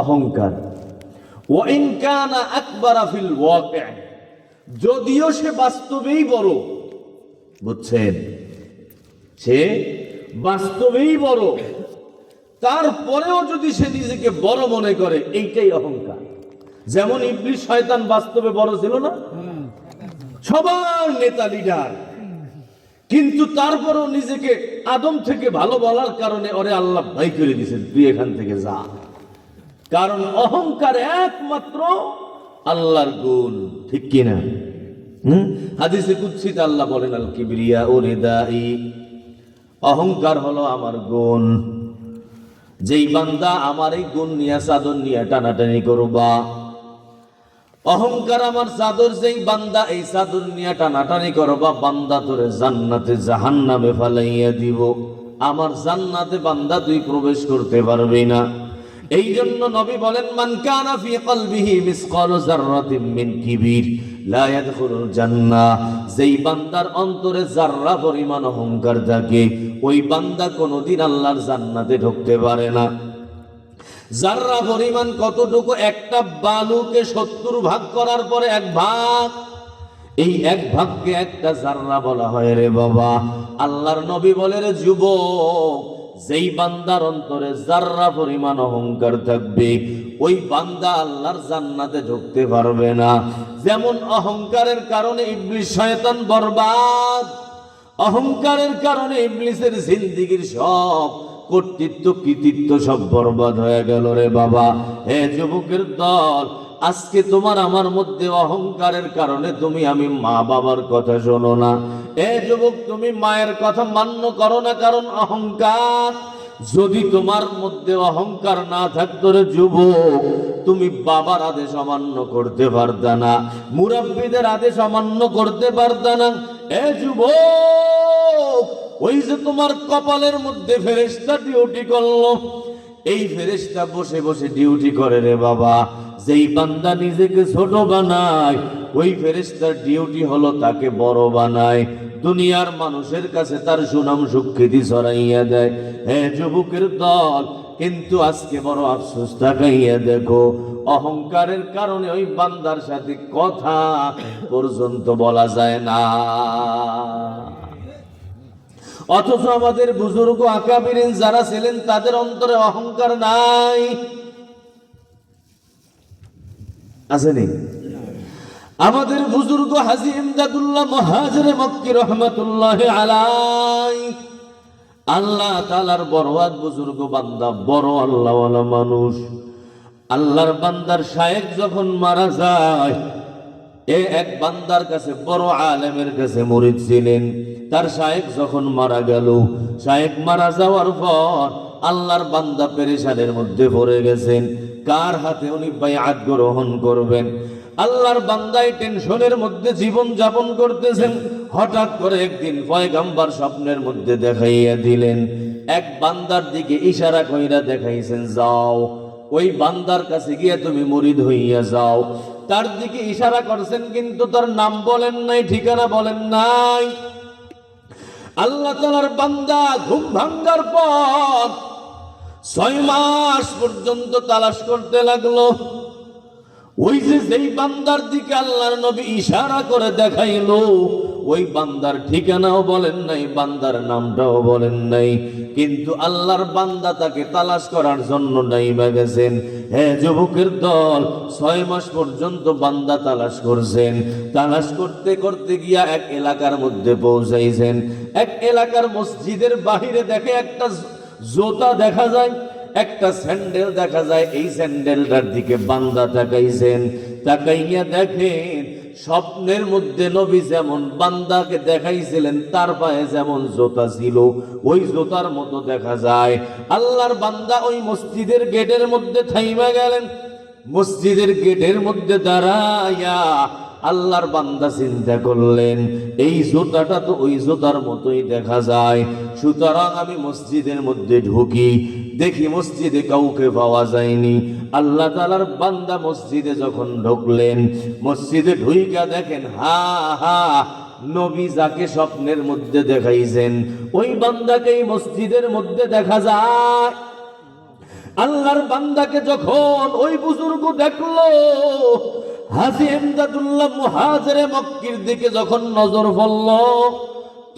অহংকার। ওয়া ইন কানা আকবারা ফিল ওয়াকি', যদিও সে বাস্তবেই বড়, বুঝছেন, সে বাস্তবেই বড়, তারপরেও যদি সে নিজেকে বড় মনে করে, এইটাই অহংকার। যেমন ইবলিস শয়তান বাস্তবে বড় ছিল না, সবার নেতা লিডার, কিন্তু তারপরেও নিজেকে আদম থেকে ভালো বলার কারণে ওরে আল্লাহ ভাই করে দিয়েছেন, তুই এখান থেকে যা। কারণ অহংকার একমাত্র আল্লাহর গুণ, ঠিক কিনা? হাদিসে কুদসিতে আল্লাহ বলেন, আল কিবরিয়া ও রিদাই, অহংকার হলো আমার গুণ। যেই বান্দা আমার এই গুণ নিয়ে চাদর নিয়ে টানাটানি করবা, অহংকার আমার চাদর, যেই বান্দা এই চাদর নিয়ে টানাটানি করবা, বান্দা তোরে জান্নাতে জাহান্নামে ফালাইয়া দিব। আমার জান্নাতে বান্দা তুই প্রবেশ করতে পারবি না। এই জন্য নবী বলেন, মান কানা ফি কলবিহি মিসকালু যাররাতিন মিন কিবির লা ইয়াদখুলুল জান্নাহ, যেই বান্দার অন্তরে যাররা পরিমাণ অহংকার থাকে, ওই বান্দা কোনোদিন আল্লাহর জান্নাতে ঢুকতে পারে না। যাররা পরিমাণ কতটুকু? একটা বালুকে 70 ভাগ করার পরে এক ভাগ, এই এক ভাগকে একটা যাররা বলা হয় রে বাবা। আল্লাহর নবী বলে, রে যুবক, যেই বান্দার অন্তরে যাররা পরিমাণ অহংকার থাকবে, ওই বান্দা আল্লাহর জান্নাতে ঢুকতে পারবে না। যেমন অহংকারের কারণে ইবলিস শয়তান বরবাদ, অহংকারের কারণে ইবলিসের জিন্দেগীর সব কর্তৃত্ব কৃতিত্ব সব বরবাদ হয়ে গেল রে বাবা। হে যুবকের দল, আজকে তোমার আমার মধ্যে অহংকারের কারণে তুমি আমি মা বাবার কথা শোনো না। এ যুবক, তুমি মায়ের কথা মান্য করো না, কারণ অহংকার। যদি তোমার মধ্যে অহংকার না থাকতো রে যুবক, তুমি বাবার আদেশ অমান্য করতে পারতা না, মুরাব্বিদের আদেশ অমান্য করতে পারতা না। এ যুবক, ওই যে তোমার কপালের মধ্যে ফেরেশতা ডিউটি করলো, এই ফেরেশতা বসে বসে ডিউটি করে রে বাবা। যেই বান্দা নিজেকে ছোট বানায়, ওই ফেরেশতার ডিউটি হলো তাকে বড় বানায়, দুনিয়ার মানুষের কাছে তার সুনাম সুখ্যাতি ছড়াইয়া দেয়। হে যুবকের দল, কিন্তু আজকে বড় আফসোস, তাকাইয়া দেখো, অহংকারের কারণে ওই বান্দার সাথে কথা পর্যন্ত বলা যায় না। অথচ আমাদের বুজুর্গ আকাবিরিন যারা ছিলেন, তাদের অন্তরে অহংকার নাই, আসেনি? আমাদের বুজুর্গ হাজী ইমদাদুল্লাহ মুহাজির মক্কি রহমাতুল্লাহ আলাইহি, আল্লাহ তাআলার বড়ওয়াদ বুজুর্গ বান্দা, বড় আল্লাহওয়ালা মানুষ। আল্লাহর বান্দার শায়েখ যখন মারা যায়, এক বান্দার কাছে, বড় আলেমের কাছে মুরিদ ছিলেন, তার শায়েখ যখন মারা গেল, শায়েখ মারা যাওয়ার পর আল্লাহর বান্দা পেরেশানের মধ্যে পড়ে গেছেন, কার হাতে উনি বাইআত গ্রহণ করবেন। আল্লাহর বান্দাই টেনশনের মধ্যে জীবন যাপন করতেছেন। হঠাৎ করে একদিন পয়গম্বর স্বপ্নের মধ্যে দেখাইয়া দিলেন, এক বান্দার দিকে ইশারা কইরা দেখাইছেন, যাও ওই বান্দার কাছে গিয়ে তুমি মুরিদ হইয়া যাও। তার দিকে ইশারা করছেন, কিন্তু তার নাম বলেন নাই, ঠিকানা বলেন নাই। আল্লাহ তাআলার বান্দা ঘুম ভাঙ্গার পর 6 মাস পর্যন্ত তালাশ করতে লাগলো। ওই যে যেই বান্দার দিকে আল্লাহর নবী ইশারা করে দেখাইলো, ওই বান্দার ঠিকানাও বলেন নাই, বান্দার নামটাও বলেন নাই, কিন্তু আল্লাহর বান্দা তাকে তালাশ করার জন্য নাইমা গেছেন। হে যুবকের দল, 6 মাস পর্যন্ত বান্দা তালাশ করছেন। তালাশ করতে করতে গিয়া এক এলাকার মধ্যে পৌঁছাইছেন। এক এলাকার মসজিদের বাহিরে দেখে একটা জুতা দেখা যায়, একটা স্যান্ডেল দেখা যায়। এই স্যান্ডেলটার দিকে বান্দা তাকাইছেন। তাকাইয়া দেখেন, স্বপ্নের মধ্যে নবী যেমন বান্দাকে দেখাইছিলেন, তার পায়ে যেমন জুতা ছিল, ওই জুতার মতো দেখা যায়। আল্লাহর বান্দা ওই মসজিদের গেটের মধ্যে থাইমা গেলেন। মসজিদের গেটের মধ্যে দাঁড়াইয়া আল্লাহর বান্দা চিন্তা করলেন, এই জুতাটা তো ওই জুতার মতোই দেখা যায়, সুতরাং আমি মসজিদের মধ্যে ঢুকি, দেখি মসজিদে কাউকে পাওয়া যায়নি। আল্লাহ তাআলার বান্দা মসজিদে যখন ঢুকলেন, মসজিদে ঢুইকা দেখেন, হা হা, নবী যাকে স্বপ্নের মধ্যে দেখাইছেন, ওই বান্দাকেই মসজিদের মধ্যে দেখা যায়। আল্লাহর বান্দাকে যখন ওই বুজুর্গ দেখলো, হাজী ইমদাদুল্লাহ মুহাজিরে মক্কির দিকে যখন নজর পড়ল,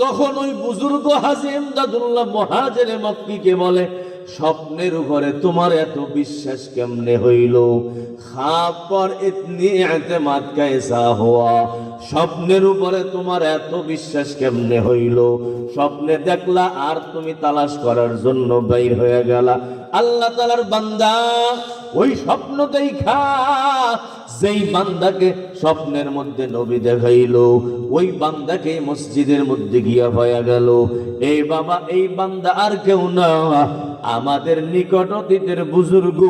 তখন ওই বুজুর্গ হাজী ইমদাদুল্লাহ মুহাজিরে মক্কিকে বলে, স্বপ্নের উপরে তোমার এত বিশ্বাস কেমনে হইল? খাপ পর ইতনি ইতিমাদ কায়সা হুয়া, স্বপ্নের উপরে তোমার এত বিশ্বাস কেমনে হইল? স্বপ্নে দেখলা আর তুমি তালাশ করার জন্য বাইর হয়ে গেলা। আল্লাহ তাআলার বান্দা ওই স্বপ্ন দেখা, যেই বান্দাকে স্বপ্নের মধ্যে নবী দেখাইল, ওই বান্দাকে মসজিদের মধ্যে গিয়া হয়ে গেল। এই বাবা, এই বান্দা আর কেউ না, আমাদের নিকট অতীতের বুজুর্গ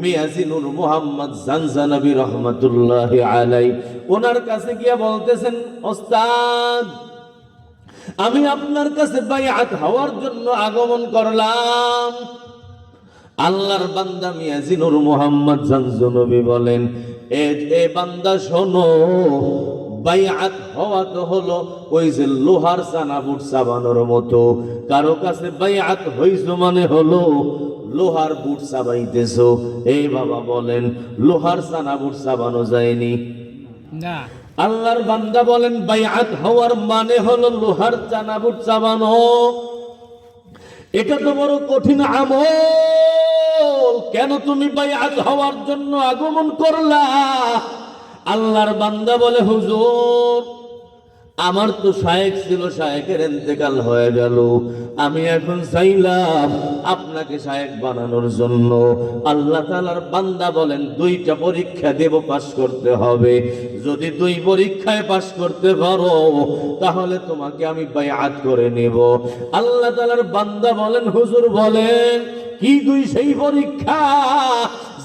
মিয়াজি নূর মুহাম্মদ জানজানবী রহমাতুল্লাহি আলাইহি। ওনার কাছে গিয়া বলতেছেন, ওস্তাদ, আমি আপনার কাছে বাইআত হওয়ার জন্য আগমন করলাম। আল্লাহর বান্দা মিয়াজি নূর মুহাম্মদ জানজানবী বলেন, এ বান্দা শোনো, বাইআত হওয়া তো হলো ওই যে লোহার চানা বুট চাবানোর মতো। কারো কাছে বাইআত হইছো মানে হলো লোহার বুট চাবাইতেছো। এই বাবা বলেন, লোহার চানা বুট চাবানো যায়নি না। আল্লাহর বান্দা বলেন, বাইআত হওয়ার মানে হলো লোহার চানা বুট চাবানো। এটা তো বড় কঠিন আমল, কেন তুমি বাইআত হওয়ার জন্য আগমন করলা? আল্লাহর বান্দা বলে, হুজুর, আমার তো শায়েখ ছিল, শায়েখের ইন্তেকাল হয়ে গেল, আমি এখন চাইলাম আপনাকে শায়েখ বানানোর জন্য। আল্লাহ তাআলার বান্দা বলেন, দুইটা পরীক্ষা দেব, পাশ করতে হবে। যদি দুই পরীক্ষায় পাশ করতে পারো, তাহলে তোমাকে আমি বাইআত করে নেব। আল্লাহ তাআলার বান্দা বলেন, হুজুর বলেন, কি দুই সেই পরীক্ষা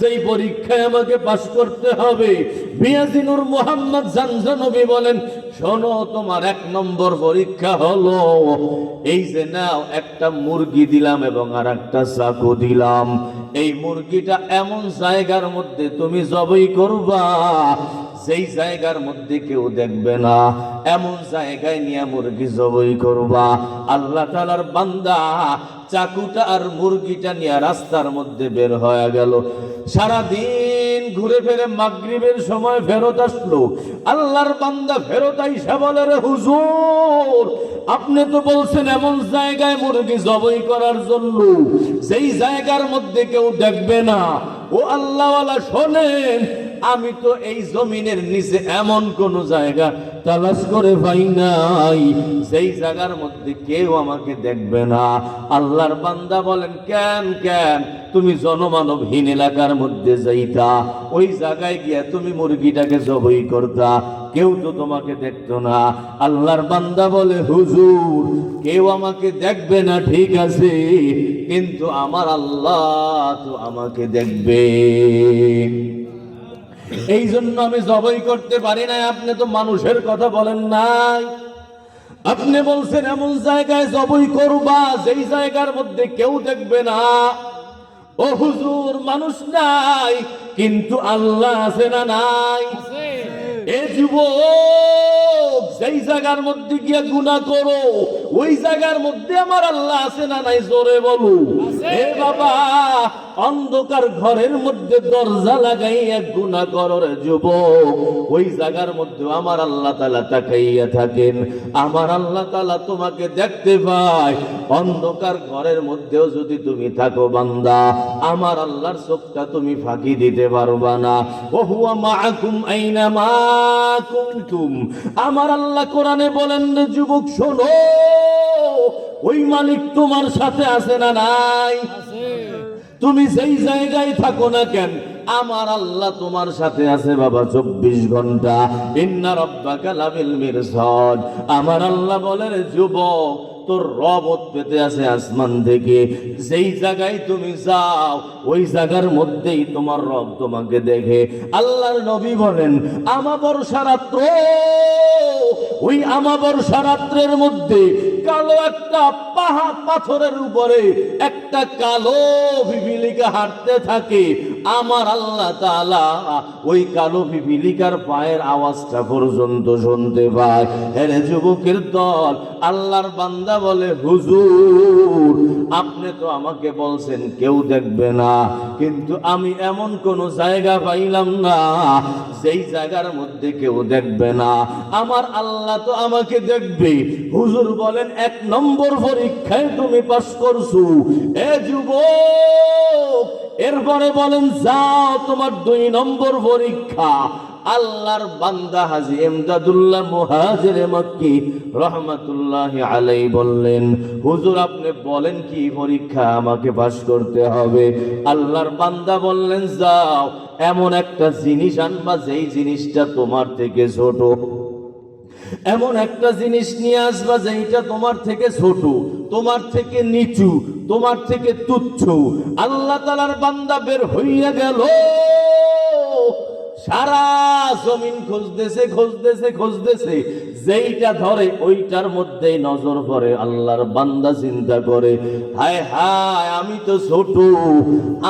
যেই পরীক্ষায় আমাকে পাশ করতে হবে? মিয়াজি নূর মুহাম্মদ জানজানবী বলেন, শোনো, তোমার এক নম্বর পরীক্ষা হলো এই যে নাও, একটা মুরগি দিলাম এবং আর একটা চাকু দিলাম। এই মুরগিটা এমন জায়গার মধ্যে তুমি জবাই করবা যেই জায়গার মধ্যে কেউ দেখবে না, এমন জায়গায় নিয়ে মুরগি জবাই করবা। আল্লাহ তাআলার বান্দা চাকুটা আর মুরগিটা নিয়ে রাস্তার মধ্যে বের হয়ে গেল। সারাদিন ঘুরে ফিরে মাগরিবের সময় ফেরত আসলো। আল্লাহর বান্দা ফেরত আইসা বলে, রে হুজুর, আপনি তো বলছেন এমন জায়গায় মুরগি জবাই করার জন্য যেই জায়গার মধ্যে কেউ দেখবে না। ও আল্লাহওয়ালা, শোনেন, আমি তো এই জমিনের নিচে এমন কোন জায়গা তালাশ করে পাই নাই যেই জায়গার মধ্যে কেউ আমাকে দেখবে না। আল্লাহর বান্দা বলেন, কেন কেন তুমি জনমানবহীন এলাকার মধ্যে যাইতা, ওই জায়গায় গিয়া তুমি মুরগিটাকে জবাই করতা, কেউ তো তোমাকে দেখতো না। আল্লাহর বান্দা বলে, হুজুর, কেউ আমাকে দেখবে না ঠিক আছে, কিন্তু আমার আল্লাহ তো আমাকে দেখবে, এই জন্য আমি জবাই করতে পারি না। আপনি তো মানুষের কথা বলেন নাই, আপনি বলছেন এমন জায়গায় জবাই করবা যেই জায়গার মধ্যে কেউ দেখবে না। ও হুজুর, মানুষ নাই কিন্তু আল্লাহ আছে না নাই? এ যুবক, যেই জায়গার মধ্যে গিয়ে গুনাহ করো ওই জায়গার মধ্যে আমার আল্লাহ আছে না নাই? জোরে বলো। এ বাবা, অন্ধকার ঘরের মধ্যে দরজা লাগাইয়া গুনাহ করো রে যুবক, ওই জায়গার মধ্যে আমার আল্লাহ তাআলা তাকাইয়া থাকেন। আমার আল্লাহ তাআলা তোমাকে দেখতে পায়। অন্ধকার ঘরের মধ্যেও যদি তুমি থাকো বান্দা, আমার আল্লাহর চোখটা তুমি ফাঁকি দিতে পারবা না। ওয়া হুয়া মাআকুম আইনামা কুনতুম। আমার আল্লাহ কোরআনে বলেন, যুবক শোনো, ওই মালিক তোমার সাথে আছে না নাই? তুমি যেই জায়গায় থাকো না কেন, আমার আল্লাহ তোমার সাথে আছে বাবা 24 ঘন্টা। ইন্না রাব্বাকা লাবিল মিরসাদ। আমার আল্লাহ বলেন, যুবক, তোর রহমত পেতে আছে আসমান থেকে। যেই জায়গায় তুমি যাও ওই জায়গার মধ্যেই তোমার রব তোমাকে দেখে। আল্লাহর নবী বলেন, আমাবর্ষা রাত্র, ওই আমাবর্ষা রাত্রের মধ্যে কালো একটা পাহাড় পাথরের উপরে একটা কালো পিপীলিকা হাঁটতে থাকে। আমার আল্লাহ তাআলা ওই কালো পিপিলিকার পায়ের আওয়াজটা পর্যন্ত শুনতে পায়। এরে যুবকের দল, আল্লাহর বান্দা বলে, হুজুর আপনি তো আমাকে বলছেন কেউ দেখবে না, কিন্তু আমি এমন কোন জায়গা পাইলাম না যেই জায়গার মধ্যে কেউ দেখবে না, আমার আল্লাহ তো আমাকে দেখবে। হুজুর বলেন, 1 নম্বর পরীক্ষায় তুমি পাস করছো এ যুবক। এরপরে বলেন, যাও তোমার 2 নম্বর পরীক্ষা। আল্লাহর বান্দা হাজী ইমদাদুল্লাহ মুহাজিরে মক্কি রহমাতুল্লাহি আলাইহি বললেন, হুজুর আপনি বলেন কি পরীক্ষা আমাকে পাস করতে হবে? আল্লাহর বান্দা বললেন, যাও এমন একটা জিনিস আনবা যেই জিনিসটা তোমার থেকে ছোট, এমন একটা জিনিস নিয়ে আসবা যেটা তোমার থেকে ছোট, তোমার থেকে নিচু, তোমার থেকে তুচ্ছ। আল্লাহ তাআলার বান্দা বের হইয়া গেল, সারা জমিন খুঁজতেছে খুঁজতেছে খুঁজতেছে, যেইটা ধরে ওইটার মধ্যেই নজর পড়ে। আল্লাহর বান্দা চিন্তা করে, হায় হায় আমি তো ছোট,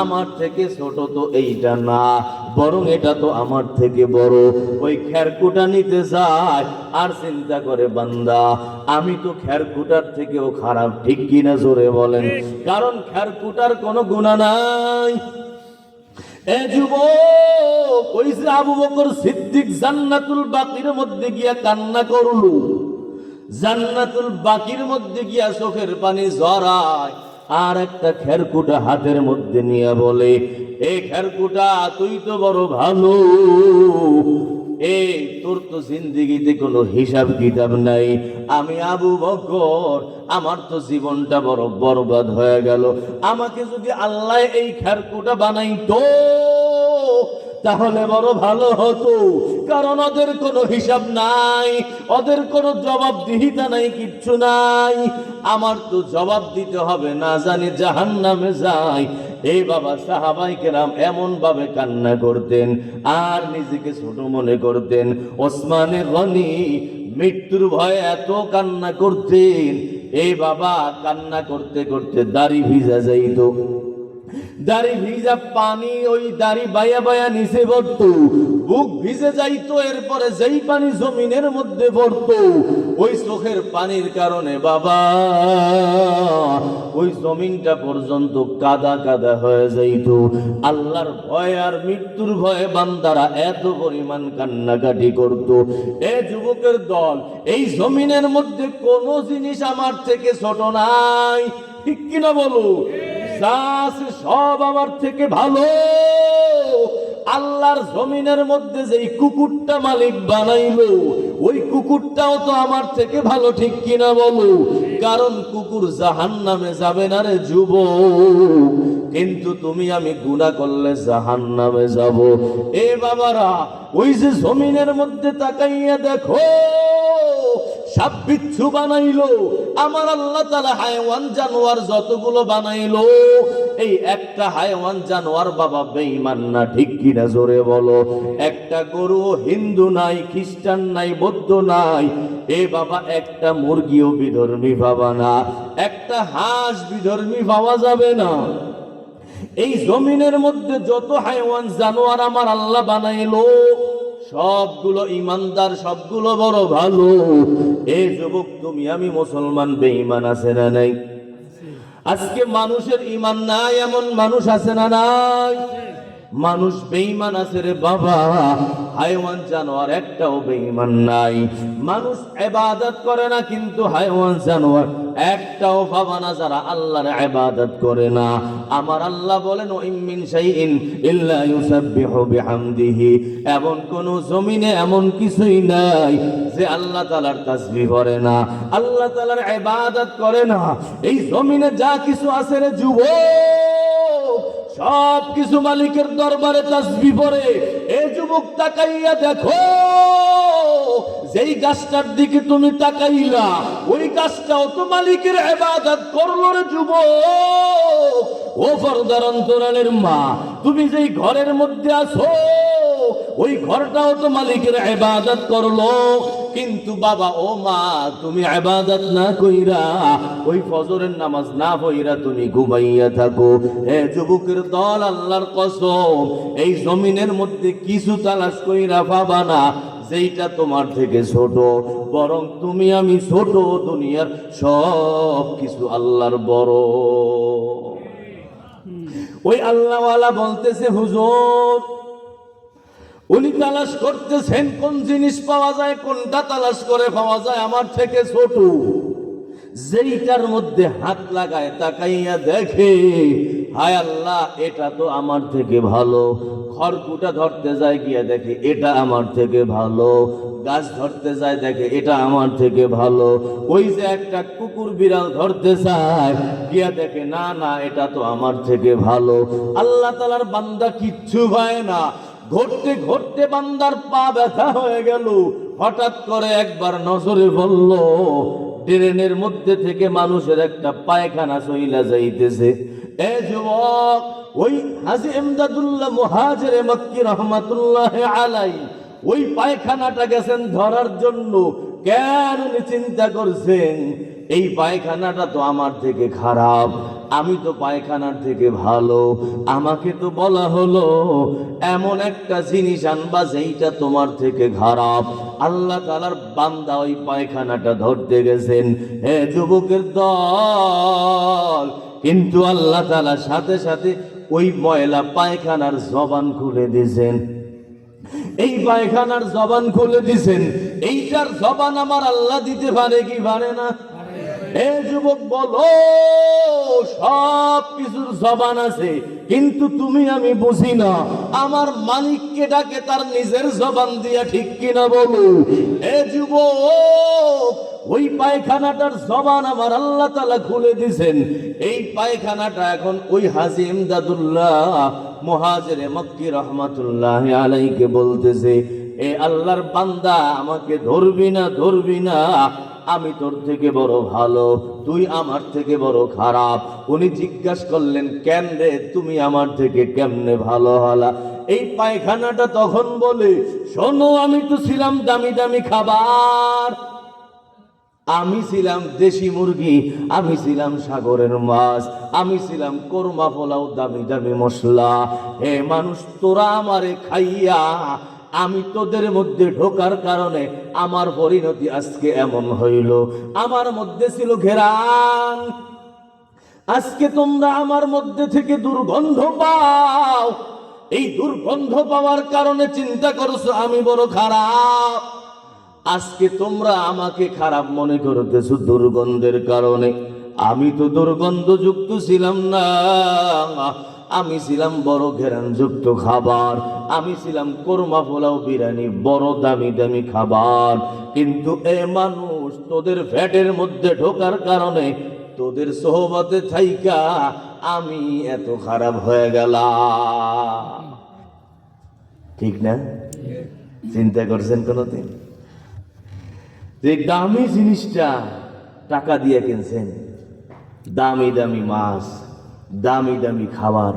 আমার থেকে ছোট তো এইটা না, বরং এটা তো আমার থেকে বড়। ওই খেরকুটা নিতে যায় আর চিন্তা করে, বান্দা আমি তো খেরকুটার থেকেও খারাপ, ঠিক কিনা জোরে বলেন? কারণ খেরকুটার কোনো গুনাহ নাই। এ যুবক, ওই যে আবু বকর সিদ্দিক জান্নাতুল বাকির মধ্যে গিয়া কান্না করলো, জান্নাতুল বাকির মধ্যে গিয়া চোখের পানি ঝরায়, আর একটা খেরকুটা হাতের মধ্যে নিয়ে বলে, এ খেরকুটা তুই তো বড় ভালো, এই তোর তো জিন্দেগিতে কোনো হিসাব কিতাব নাই, আমি আবু বকর আমার তো জীবনটা বড় বরবাদ হয়ে গেল। আমাকে যদি আল্লাহ এই খেরকুটা বানাইতো তাহলে বড় ভালো হতো, কারণ ওদের কোনো হিসাব নাই, ওদের কোনো জবাবদিহিতা নাই, কিচ্ছু নাই। আমার তো জবাব দিতে হবে, না জানি জাহান্নামে যাই। এই বাবা সাহাবায়ে কেরাম এমন ভাবে কান্না করতেন আর নিজেকে ছোট মনে করতেন। ওসমানে গনি মৃত্যুর ভয়ে এত কান্না করতেন, এই বাবা কান্না করতে করতে দাড়ি ভিজা যাইত, দাড়ি ভিজা পানি ওই দাড়ি বায়া বায়া নিচে পড়তো, বুক ভিজে যাইতো। এরপরে যেই পানি জমিনের মধ্যে পড়তো, ওই চোখের পানির কারণে বাবা ওই জমিনটা পর্যন্ত কাদা কাদা হয়ে যাইতো। আল্লাহর ভয় আর মৃত্যুর ভয়ে বান্দারা এত পরিমাণ কান্নাকাটি করত। এ যুবকের দল, এই জমিনের মধ্যে কোনো জিনিস আমার থেকে ছোট নাই, ঠিক কিনা বলো? সব আমার থেকে ভালো। আল্লাহর জমিনের মধ্যে যেই কুকুরটা মালিক বানাইলো, ওই কুকুরটাও তো আমার থেকে ভালো, ঠিক কিনা বলো? কারণ কুকুর জাহান্নামে যাবে না রে যুবক, কিন্তু তুমি আমি গুনাহ করলে জাহান্নামে যাব। এ বাবারা, ওই যে জমিনের মধ্যে তাকাইয়া দেখো, সাপ বিচ্ছু বানাইলো আমার আল্লাহ তাআলা, হায়াওয়ান জানোয়ার যতগুলো বানাইলো, এই একটা হায়াওয়ান জানোয়ার বাবা বেঈমান না, ঠিক কিনা জোরে বলো? একটা গরু হিন্দু নাই, খ্রিস্টান নাই, বৌদ্ধ নাই, এ বাবা একটা মুরগিও বিধর্মী পাবা না, একটা হাঁস বিধর্মী পাওয়া যাবে না। এই জমিনের মধ্যে যত হায়াওয়ান জানোয়ার আমার আল্লাহ বানাইলো, সবগুলো ইমানদার, সবগুলো বড় ভালো। এ যুবক, তুমি আমি মুসলমান বেঈমান আছে না নাই? আজকে মানুষের ইমান নাই এমন মানুষ আছে না নাই? মানুষ বেঈমান আছে রে বাবা, হায়াওয়ান জানোয়ার একটাও বেঈমান নাই। মানুষ ইবাদত করে না, কিন্তু হায়াওয়ান জানোয়ার একটাও পাবা না যারা আল্লাহর ইবাদত করে না। আমার আল্লাহ বলেন, ওয়া মিন শাইইন ইল্লা ইউসাব্বিহু বিহামদিহি, এমন কোন জমিনে এমন কিছুই নাই যে আল্লাহ তাআলার তাসবিহ করে না, আল্লাহ তাআলার ইবাদত করে না। এই জমিনে যা কিছু আছে রে যুবক, সব কিছু মালিকের দরবারে তাসবিহ পড়ে। এই যুবক, তাকাইয়া দেখো, যেই গাছটার দিকে তুমি তাকাইলা, ওই গাছটাও তো মালিকের ইবাদত করলো রে যুবক। ও পর্দার অন্তরালের মা, তুমি যেই ঘরের মধ্যে আছো, ওই ঘরটাও তো মালিকের ইবাদত করলো, কিন্তু বাবা ও মা তুমি ইবাদত না কইরা ওই ফজরের নামাজ না পড়িরা তুমি ঘুমাইয়া থাকো। হে যুবকের দল, আল্লাহর কসম এই জমিনের মধ্যে কিছু তালাশ কইরা পাবা না যেইটা তোমার থেকে ছোট, বরং তুমি আমি ছোট, দুনিয়ার সব কিছু আল্লাহর বড়। ওই আল্লাহওয়ালা বলতেছে হুজুর, উনি তালাশ করতেছেন কোন জিনিস পাওয়া যায়, কোনটা তালাশ করে পাওয়া যায় আমার থেকে ছোট। যেইটার মধ্যে হাত লাগায় তাকাইয়া দেখে, হায় আল্লাহ এটা তো আমার থেকে ভালো। খড়কুটা ধরতে যায় গিয়া দেখে এটা আমার থেকে ভালো, গাছ ধরতে যায় দেখে এটা আমার থেকে ভালো। ওই যে একটা কুকুর বিড়াল ধরতে চায় গিয়া দেখে না না এটা তো আমার থেকে ভালো। আল্লাহ তাআলার বান্দা কিচ্ছু পায় না। ঘুরতে ঘুরতে বান্দার পা ব্যথা হয়ে গেল, হঠাৎ করে একবার নজরে পড়ল ড্রেনের মধ্যে থেকে মানুষের একটা পায়খানা চইলা যাইতেছে। এ যুবক, ওই হাজী ইমদাদুল্লাহ মুহাজিরে মক্কি রহমাতুল্লাহি আলাইহি ওই পায়খানাটা গেছেন ধরার জন্য। কেন উনি চিন্তা করছেন এই পায়খানাটা তো আমার থেকে খারাপ, আমি তো পায়খানার থেকে ভালো। আমাকে তো বলা হলো এমন একটা জিনিস আনবা যেইটা তোমার থেকে খারাপ। আল্লাহ তাআলার বান্দা ওই পায়খানাটা ধরতে গেছেন। হে যুবকের দল, কিন্তু আল্লাহ তাআলা সাথে সাথে ওই ময়লা পায়খানার জবান খুলে দিয়েছেন। এই পায়খানার জবান খুলে দিয়েছেন। এইটার জবান আমার আল্লাহ দিতে পারে কি পারে না? এ যুবক বলো, সব কিছুর জবান আছে, কিন্তু তুমি আমি বুঝি না। আমার মালিককে ডাকে তার নিজের জবান দিয়া, ঠিক কিনা বলো? এ যুবক, ওই পায়খানাটার জবান আমার আল্লাহ তাআলা খুলে দিয়েছেন। এই পায়খানাটা এখন ওই হাজী ইমদাদুল্লাহ মুহাজিরে মক্কি রহমাতুল্লাহি আলাইহিকে বলতেছে, এ আল্লাহর বান্দা আমাকে ধরবি না, ধরবি না, আমি তোর থেকে বড় ভালো, তুই আমার থেকে বড় খারাপ। উনি জিজ্ঞাসা করলেন, কেন রে তুমি আমার থেকে কেমনে ভালো হলা? এই পায়খানাটা তখন বলে, শোনো আমি তো ছিলাম দামি দামি খাবার, আমি ছিলাম দেশি মুরগি, আমি ছিলাম সাগরের মাছ, আমি ছিলাম কোরমা পোলাও, দামি দামি মশলা। হে মানুষ, তোরা আমারে খাইয়া আমি তোদের মধ্যে ঢোকার কারণে আমার পরিণতি আজকে এমন হইল। আমার মধ্যে ছিল ঘেরান, আজকে তোমরা আমার মধ্যে থেকে দুর্গন্ধ পাও। এই দুর্গন্ধ পাওয়ার কারণে চিন্তা করছো আমি বড় খারাপ। আজকে তোমরা আমাকে খারাপ মনে করতেছো দুর্গন্ধের কারণে। আমি তো দুর্গন্ধযুক্ত ছিলাম না, আমি ছিলাম বড় ঘেরানযুক্ত খাবার, আমি ছিলাম কোরমা পোলাও বিরিয়ানি, বড় দামি দামি খাবার। কিন্তু এ মানুষ, তোদের ফ্যাটের মধ্যে ঢোকার কারণে, তোদের সোহবতে থাইকা আমি এত খারাপ হয়ে গেলাম। ঠিক না? চিন্তা করছেন কোনদিন যে দামি জিনিসটা টাকা দিয়ে কিনছেন, দামি দামি মাছ, দামি দামি খাবার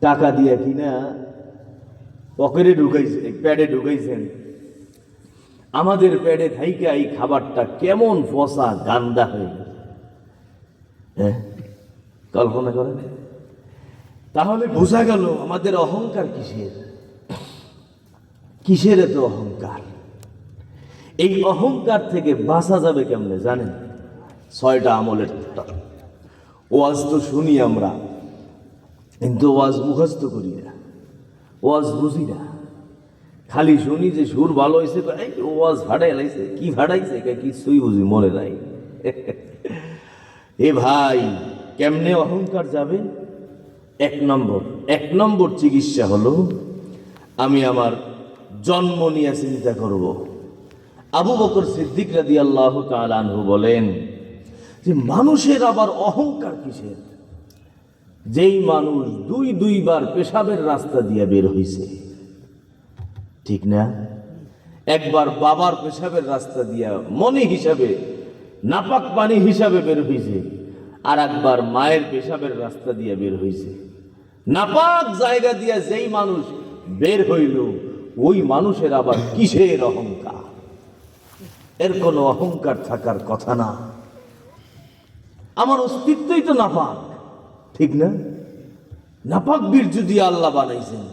টাকা দিয়ে কিনা পকেটে ঢুকাইছেন, প্যাডে ঢুকাইছেন। আমাদের প্যাডে থাইকা এই খাবারটা কেমন পচা গান্দা হয়ে গেছে। হ্যাঁ, কল্পনা করেন। তাহলে বোঝা গেল আমাদের অহংকার কিসের? কিসের এত অহংকার? এই অহংকার থেকে বাঁচা যাবে কেমনে জানেন? 6টা আমলের ওয়াজ তো শুনি আমরা, কিন্তু ওয়াজ মুখস্থ করি না, ওয়াজ বুঝি না। খালি শুনি যে সুর ভালো হয়েছে, ওয়াজ ভাড়াই লাইছে, কি ভাড়াইছে কিছুই বুঝি মনে নাই। এ ভাই, কেমনে অহংকার যাবে? এক নম্বর চিকিৎসা হলো, আমি আমার জন্ম নিয়ে চিন্তা করব। আবু বকর সিদ্দিক রাদিয়াল্লাহু তাআলা আনহু বলেন যে মানুষের আবার অহংকার কিসের? যেই মানুষ দুইবার পেশাবের রাস্তা দিয়ে বের হইছে, ঠিক না? একবার বাবার পেশাবের রাস্তা দিয়া মনি হিসাবে, নাপাক পানি হিসাবে বের হইছে, আর একবার মায়ের পেশাবের রাস্তা দিয়ে বের হইছে। নাপাক জায়গা দিয়া যেই মানুষ বের হইল, ওই মানুষের আবার কিসের অহংকার? এর কোনো অহংকার থাকার কথা না। আমার অস্তিত্বই তো নাপাক, ঠিক না? নাপাক বীর্য দিয়ে আল্লাহ বানাইছেন,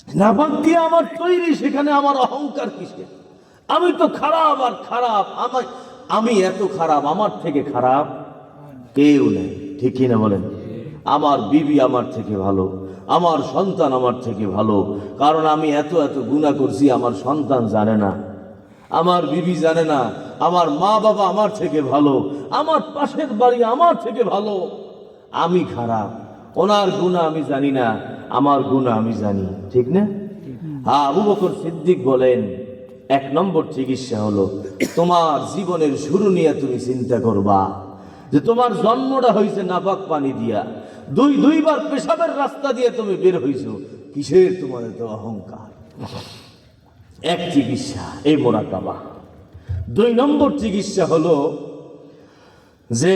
নাপাক দিয়ে আমার তৈরি, সেখানে আমার অহংকার কিসের? আমি তো খারাপ আর খারাপ, আমি এত খারাপ, আমার থেকে খারাপ কেউ নেই, ঠিক কিনা বলেন? আমার বিবি আমার থেকে ভালো, আমার সন্তান আমার থেকে ভালো, কারণ আমি এত এত গুনাহ করছি, আমার সন্তান জানে না, আমার বিবি জানে না, আমার মা বাবা আমার থেকে ভালো, আমার পাশের বাড়ি আমার থেকে ভালো। আমি খারাপ, ওনার গুনাহ আমি জানি না, আমার গুনাহ আমি জানি, ঠিক না? হ্যাঁ, আবু বকর সিদ্দিক বলেন, 1 নম্বর চিকিৎসা হলো তোমার জীবনের শুরু নিয়ে তুমি চিন্তা করবা যে তোমার জন্মটা হয়েছে নাপাক পানি দিয়া, দুইবার পেশাবের রাস্তা দিয়ে তুমি বের হইছো, কিসের তোমার এত অহংকার? এক চিকিৎসা এই মোরাকাবা। 2 নম্বর চিকিৎসা হলো যে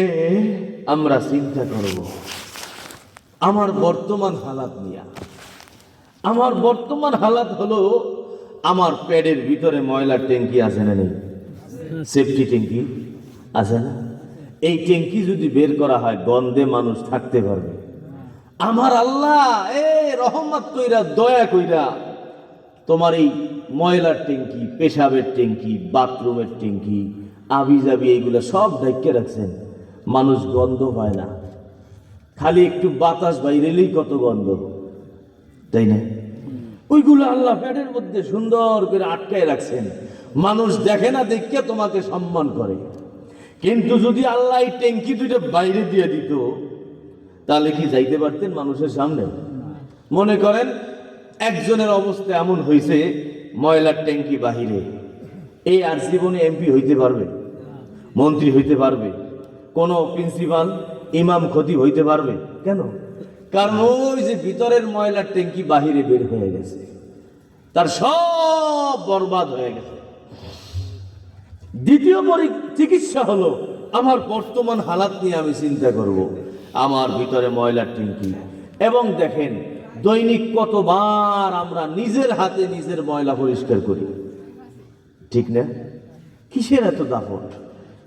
আমরা চিন্তা করব আমার বর্তমান হালাত নিয়ে। আমার বর্তমান হালাত হলো আমার পেটের ভিতরে ময়লার ট্যাঙ্কি আছে না নেই? সেফটি ট্যাঙ্কি আছে না? এই ট্যাঙ্কি যদি বের করা হয়, গন্ধে মানুষ থাকতে পারবে? আমার আল্লাহ রহমত কইরা, দয়া কইরা তোমার এই ময়লার ট্যাঙ্কি, পেশাবের ট্যাঙ্কি, বাথরুমের ট্যাঙ্কি, আবিজাবি এইগুলো সব ঢেকে রাখছেন, মানুষ গন্ধ পায় না। খালি একটু বাতাস বাইরেলেই কত গন্ধ, তাই না? ওইগুলো আল্লাহ পেটের মধ্যে সুন্দর করে আটকায় রাখছেন, মানুষ দেখে না, দেখে তোমাকে সম্মান করে। কিন্তু যদি আল্লাহ এই ট্যাঙ্কি দুইটা বাইরে দিয়ে দিত, তাহলে কি যাইতে পারতেন মানুষের সামনে? মনে করেন একজনের অবস্থা এমন হয়েছে, ময়লার ট্যাঙ্কি বাহিরে, এই আর জীবনে এমপি হইতে পারবে, মন্ত্রী হইতে পারবে, কোন প্রিন্সিপাল, ইমাম, খতিব হইতে পারবে? কেন? কারণ ওই যে ভিতরের ময়লার ট্যাঙ্কি বাহিরে বের হয়ে গেছে, তার সব বরবাদ হয়ে গেছে। দ্বিতীয় চিকিৎসা হলো আমার বর্তমান হালাত নিয়ে আমি চিন্তা করব, আমার ভিতরে ময়লার ট্যাঙ্কি। এবং দেখেন দৈনিক কতবার আমরা নিজের হাতে নিজের ময়লা পরিষ্কার করি, ঠিক না? কিসের এত দাপট?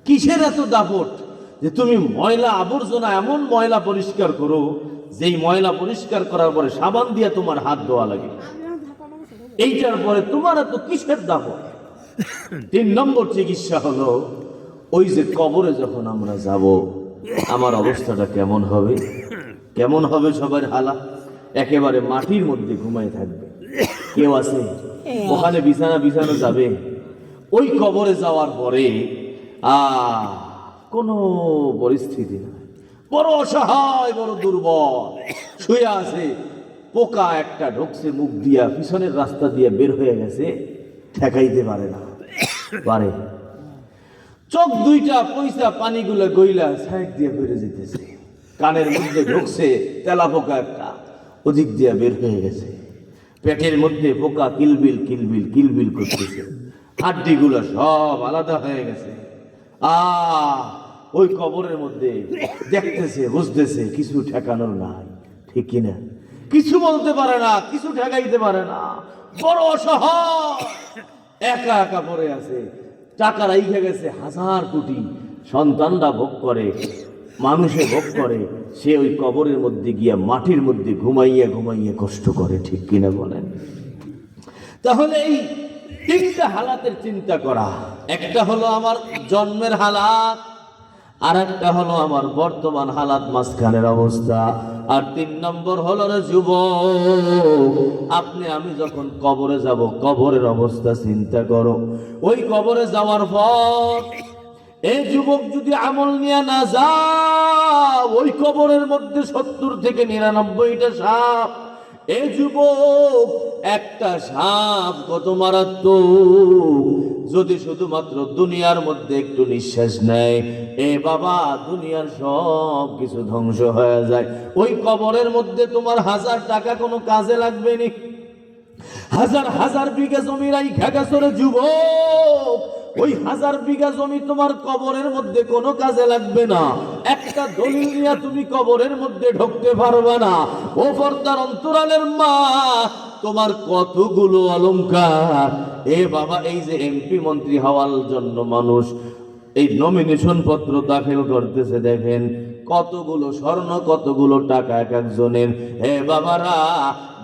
কিসের এত দাপট যে তুমি ময়লা আবর্জনা, এমন ময়লা পরিষ্কার করো যেই ময়লা পরিষ্কার করার পরে সাবান দিয়ে তোমার হাত ধোয়া লাগে, এইটার পরে তোমার এত কিসের দাপট? 3 নম্বর চিকিৎসা হলো ওই যে কবরে যখন আমরা যাব, আমার অবস্থাটা কেমন হবে? কেমন হবে সবার হালা? একেবারে মাটির মধ্যে ঘুমায় থাকবে, কেউ আছে ওখানে বিছানা যাবে। ওই কবরে যাওয়ার পরে কোনো পরিস্থিতি না, বড় অসহায়, বড় দুর্বল শুয়ে আছে, পোকা একটা ঢুকছে মুখ দিয়া, পিছনের রাস্তা দিয়ে বের হয়ে গেছে, ঠেকাইতে পারে না, পারে? চোখ দুইটা পয়সা পানিগুলো গইলা সাইড দিয়ে বেড়ে যেতেছে, কানের মধ্যে ঢুকছে তেলা পোকা একটা, ওদিক দিয়ে বের হয়ে গেছে, পেটের মধ্যে পোকা কিলবিল কিলবিল কিলবিল করতেছে, হাড্ডিগুলো সব আলাদা হয়ে গেছে। ওই কবরের মধ্যে দেখতেছে, বুঝতেছে কিছু ঠেকানোর নাই, ঠিক কিনা? কিছু বলতে পারে না, কিছু ঠেকাইতে পারে না, বড় অসহায়, একা একা পড়ে আছে। টাকা রাইখে গেছে 1000 কোটি, সন্তানরা ভোগ করে, মানুষে ভোগ করে, সে ওই কবরের মধ্যে গিয়া মাটির মধ্যে ঘুমাইয়া ঘুমাইয়া কষ্ট করে, ঠিক কিনা বলেন? তাহলে এই 3টা হালাতের চিন্তা করা, একটা হলো আমার জন্মের হালাত, আর একটা হলো আমার বর্তমান হালাত, মাঝখানের অবস্থা, আর 3 নম্বর হলো রে যুবক, আপনি আমি যখন কবরে যাব, কবরের অবস্থা চিন্তা করো। ওই কবরে যাওয়ার পর এই যুবক যদি আমল নিয়ে না যাও, ওই কবরের মধ্যে 70 থেকে 99টা সাপ। এই যুবক, একটা সাপ কত মারাত্মক, যদি শুধুমাত্র দুনিয়ার মধ্যে একটু নিঃশ্বাস নেয়, এ বাবা, দুনিয়ার সব কিছু ধ্বংস হয়ে যায়। ওই কবরের মধ্যে তোমার 1000 টাকা কোনো কাজে লাগবে না, 1000 বিঘা জমি রাইখা গেছো রে যুবক, ওই 1000 বিঘা জমি তোমার কবরের মধ্যে কোনো কাজে লাগবে না। একটা দলিল নিয়ে তুমি কবরের মধ্যে ঢুকতে পারবে না। ও পর্দার অন্তরালের মা, তোমার কতগুলো অলংকার। এ বাবা, এই যে এমপি মন্ত্রী হওয়ার জন্য মানুষ এই নমিনেশন পত্র দাখিল করতেছে, দেখেন কতগুলো স্বর্ণ, কতগুলো টাকা এক একজনের। হে বাবারা,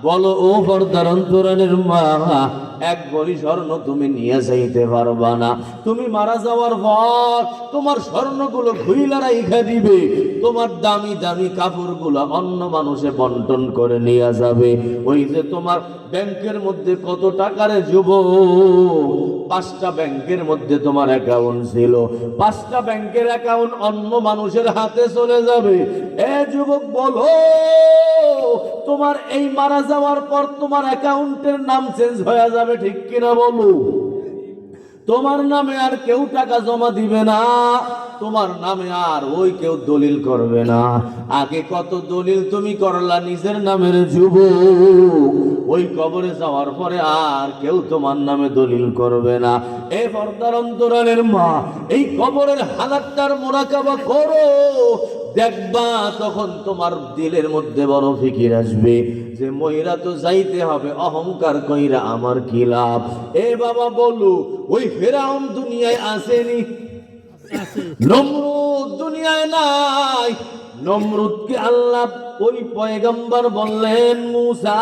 বলো ও পর্দার অন্তরালের মা, এক ভরি স্বর্ণ তুমি নিয়ে যাইতে পারবা না। তুমি মারা যাওয়ার পর তোমার স্বর্ণগুলো খুইলা রাইখা দিবে, তোমার দামি দামি কাপড়গুলো অন্য মানুষে বন্টন করে নিয়ে যাবে। ওই যে তোমার ব্যাংকের মধ্যে কত টাকার যুবক, 5টা ব্যাংকের মধ্যে তোমার অ্যাকাউন্ট ছিল, 5টা ব্যাংকের অ্যাকাউন্ট অন্য মানুষের হাতে চলে যাবে। এ যুবক, বলো তোমার এই মারা যাওয়ার পর তোমার অ্যাকাউন্টের নাম চেঞ্জ হয়ে যাবে, ঠিক কিনা বলো? তোমার নামে আর কেউ টাকা জমা দিবে না, তোমার নামে আর ওই কেউ দলিল করবে না। আগে কত দলিল তুমি করলা নিজের নামের যুবক, ওই কবরে যাওয়ার পরে আর কেউ তোমার নামে দলিল করবে না। এ পর্দার অন্তরালের মা, এই কবরের হালাতটার মোরাকাবা করো, দেখবা তখন তোমার দিলের মধ্যে বড় ফিকির আসবে যে মহিলা তো যাইতে হবে, অহংকার কইরা আমার কি লাভ। এ বাবা বলো, ওই ফেরাউন দুনিয়ায় আসেনি? নমরুদ দুনিয়ায় নাই? নমরুদকে আল্লাহ ওই পয়গম্বর বললেন, মুসা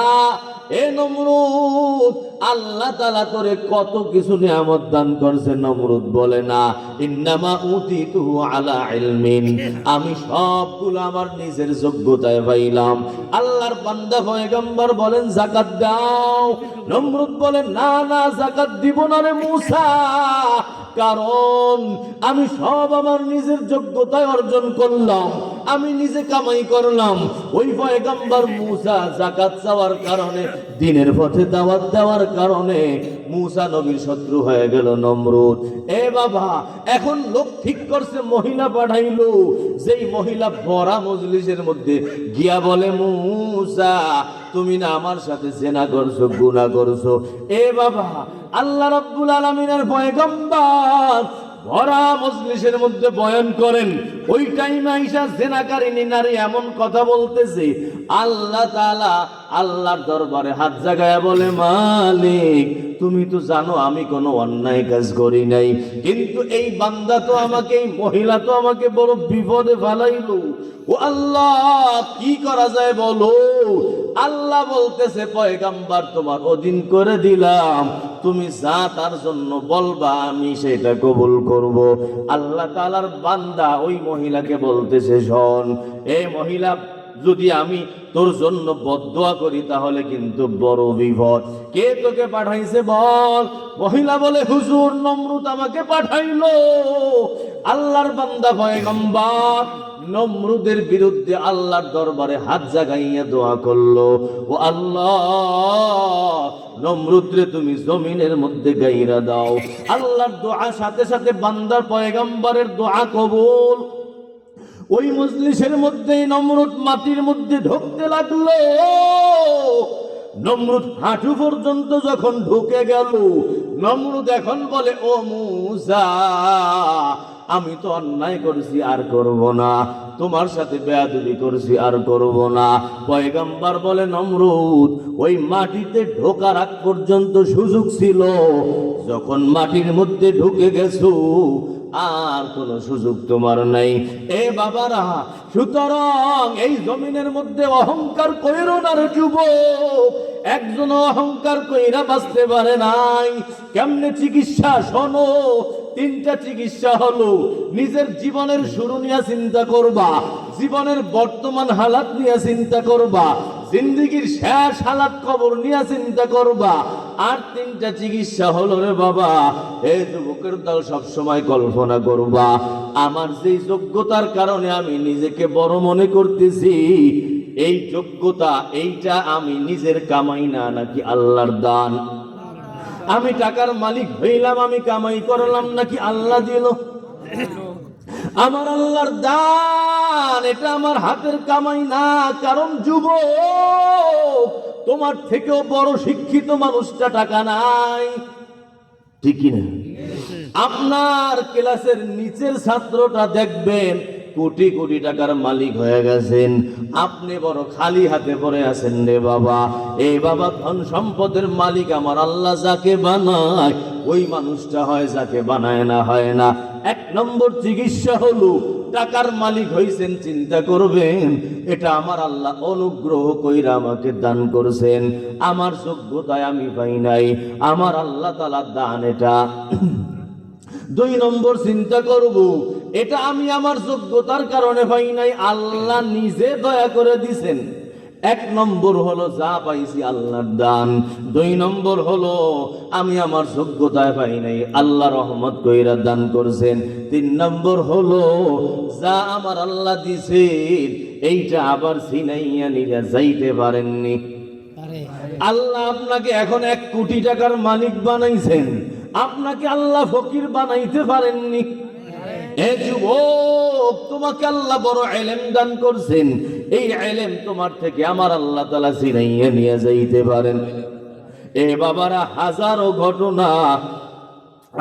এ নমরুদ, আল্লাহ তাআলা তোরে কত কিছু নিয়ামত দান করছে। নমরুদ বলে না, ইন্নামা উতিতুহু আলা ইলমিন, আমি সবগুলো আমার নিজের যোগ্যতায় পাইলাম। আল্লাহর বান্দা পয়গম্বর বলেন, যাকাত দাও। নমরুদ বলে, না না, যাকাত দিব না রে মুসা, কারণ আমি সব আমার নিজের যোগ্যতায় অর্জন করলাম, আমি নিজে কামাই করলাম। ওই পয়গম্বর মুসা যাকাত চাওয়ার কারণে, দ্বীনের পথে দাওয়াত দেওয়ার কারণে মুসা নবীর শত্রু হয়ে গেল নমরুদ। এ বাবা, এখন লোক ঠিক করছে, মহিলা পাঠাইলো, যেই মহিলা ভরা মজলিসের মধ্যে গিয়া বলে, মুসা তুমি না আমার সাথে জেনা করছো, গুনাহ করছো। এ বাবা, আল্লাহ রাব্বুল আলামিনের পয়গম্বর ভরা মজলিসের মধ্যে বয়ান করেন, ওই টাইমে আইসা জেনাকারিনী নারী এমন কথা বলতেছে, আল্লাহ তাআলা আল্লাহর দরবারে হাত জাগায়া বলে, মালিক তুমি তো জানো আমি কোনো অন্যায় কাজ করি নাই, কিন্তু এই বান্দা তো আমাকে, এই মহিলা তো আমাকে বড় বিপদে ফেলাইলো। ও আল্লাহ, কি করা যায় বলো? আল্লাহ বলতেছে, পয়গম্বর তোমার অধীন করে দিলাম, তুমি যা তার জন্য বলবা আমি সেটা কবুল করব। আল্লাহ তাআলার বান্দা ওই মহিলাকে বলতেছে, শোন এই মহিলা, যদি আমি তোর জন্য বদদোয়া করি তাহলে কিন্তু বড় বিপদ। কে তোকে পাঠাইছে বল? মহিলা বলে, হুজুর নমরুদ আমাকে পাঠাইলো। আল্লাহর বান্দা পয়গম্বর নমরুদের বিরুদ্ধে আল্লাহর দরবারে হাত জাগাইয়া দোয়া করলো, ও আল্লাহ নমরুদ রে তুমি জমিনের মধ্যে গাইরা দাও। আল্লাহর দোয়া সাথে সাথে বান্দার পয়গম্বরের দোয়া কবুল। ওই মজলিসের মধ্যেই নমরুদ মাটির মধ্যে ঢুকতে লাগলো। নমরুদ হাঁটু পর্যন্ত যখন ঢুকে গেল, নমরুদ এখন বলে, ও মুসা আমি তো অন্যায় করেছি আর করব না, তোমার সাথে বেয়াদবি করেছি আর করব না। পয়গম্বর বলে, নমরুদ ওই মাটিতে ঢোকার আগ পর্যন্ত সুযোগ ছিল, যখন মাটির মধ্যে ঢুকে গেছো আর কোন সুযোগ তোমার নাই। এ বাবারা, সুতরাং এই জমিনের মধ্যে অহংকার কইরো না রে যুবক, একজন অহংকার কইরা বাঁচতে পারে নাই। কেমনে চিকিৎসা শোনো, 3টা চিকিৎসা হলো, নিজের জীবনের শুরু নিয়ে চিন্তা করবা, জীবনের বর্তমান হালাত নিয়ে চিন্তা করবা, জিন্দেগির শেষ হালাত কবর নিয়ে চিন্তা করবা। আর 3টা চিকিৎসা হলো রে বাবা, এই যুবকের দল সবসময় কল্পনা করবা, আমার যেই যোগ্যতার কারণে আমি নিজেকে বড় মনে করতেছি, এই যোগ্যতা এইটা আমি নিজের কামাই না, নাকি আল্লাহর দান? আমি টাকার মালিক হইলাম, আমি কামাই করলাম নাকি আল্লাহ দিল? আমার আল্লাহর দান, এটা আমার হাতের কামাই না। কারণ যুবক, তোমার থেকেও বড় শিক্ষিত মানুষটা টাকা নাই, ঠিক কিনা? আপনার ক্লাসের নিচের ছাত্রটা দেখবেন কোটি কোটি টাকার মালিক হয়ে গেছেন, আপনি বড় খালি হাতে পড়ে আছেন রে বাবা। এই বাবা, ধন সম্পদের মালিক আমার আল্লাহ যাকে বানায় ওই মানুষটা হয়, যাকে বানায় না হয় না। এক নম্বর চিকিৎসা হলো টাকার মালিক হইছেন, চিন্তা করবেন এটা আমার আল্লাহ অনুগ্রহ কইরা আমাকে দান করছেন, আমার যোগ্যতায় আমি পাই নাই, আমার আল্লাহ তাআলা দান এটা। দুই নম্বর চিন্তা করব, এটা আমি আমার যোগ্যতার কারণে পাই নাই, আল্লাহ নিজে দয়া করে দিছেন। এক নম্বর হলো যা পাইছি আল্লাহর দান। দুই নম্বর হলো আমি আমার যোগ্যতায় পাই নাই, আল্লাহ রহমত কইরা দান করছেন। তিন নম্বর হলো যা আমার আল্লাহ দিছেন এইটা আবার ছিনাইয়া নিয়ে যাইতে পারেননি। আল্লাহ আপনাকে এখন 1 কোটি টাকার মালিক বানাইছেন, আপনাকে আল্লাহ ফকির বানাইতে পারেননি। এ যুবক, তোমাকে আল্লাহ বড় ইলম দান করছেন, এই ইলম তোমার থেকে আমার আল্লাহ তাআলা ছিনাইয়া নিয়ে যাইতে পারেন। এ বাবারা, হাজারো ঘটনা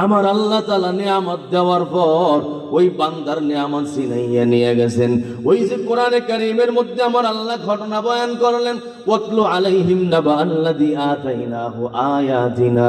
আমার আল্লাহ তাআলা নিয়ামত দেওয়ার পর ওই বান্দার নিয়ামত ছিনাইয়া নিয়ে গেছেন। ওই যে কোরআনে কারীমের মধ্যে আমার আল্লাহ ঘটনা বয়ান করলেন, ওয়াতলু আলাইহিম নাবা আল্লাযী আতাইনাহু আয়াতিনা।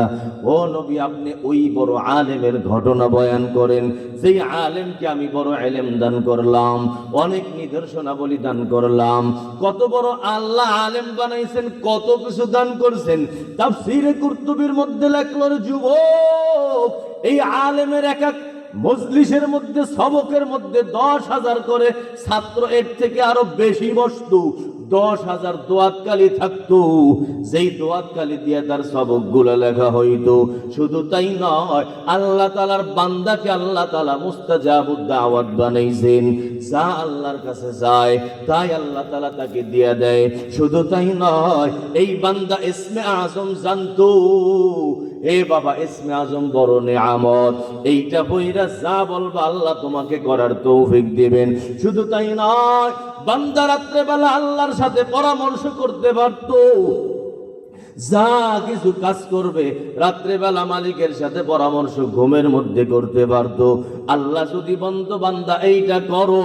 ও নবী, আপনি ওই বড় আলেমের ঘটনা বয়ান করেন, যেই আলেমকে আমি বড় ইলম দান করলাম, অনেক নিদর্শনাবলী দান করলাম। কত বড় আল্লাহ আলেম বানাইছেন, কত কিছু দান করছেন। তাফসীরে কুরতুবীর মধ্যে লেখলেন, যুবক, এই আলেমের এক এক মজলিসের মধ্যে, সবকের মধ্যে 10,000 করে ছাত্র, এর থেকে আরো বেশি বসতো। 10,000 দোয়াতকালী থাকতো, যেই দোয়াতকালী দিয়ে তার সবকগুলো লেখা হইতো। শুধু তাই নয়, আল্লাহ তাআলার বান্দাকে আল্লাহ তাআলা মুস্তাজাবুদ দাওয়াত বানাইছেন। যা আল্লাহর কাছে যায় তাই আল্লাহ তাআলা তাকে দিয়ে দেয়। শুধু তাই নয়, এই বান্দা ইসমে আজম জানতো। এ বাবা, ইসমে আজম বড় নিয়ামত, এইটা বইরা যা বলবা আল্লাহ তোমাকে করার তৌফিক দিবেন। শুধু তাই নয়, বান্দা রাত্রে বেলা আল্লাহর সাথে পরামর্শ করতে পারতো। যা কিছু কাজ করবে রাত্রেবেলা মালিকের সাথে পরামর্শ ঘুমের মধ্যে করতে পারতো। আল্লাহ যদি বলতো বান্দা এইটা করো,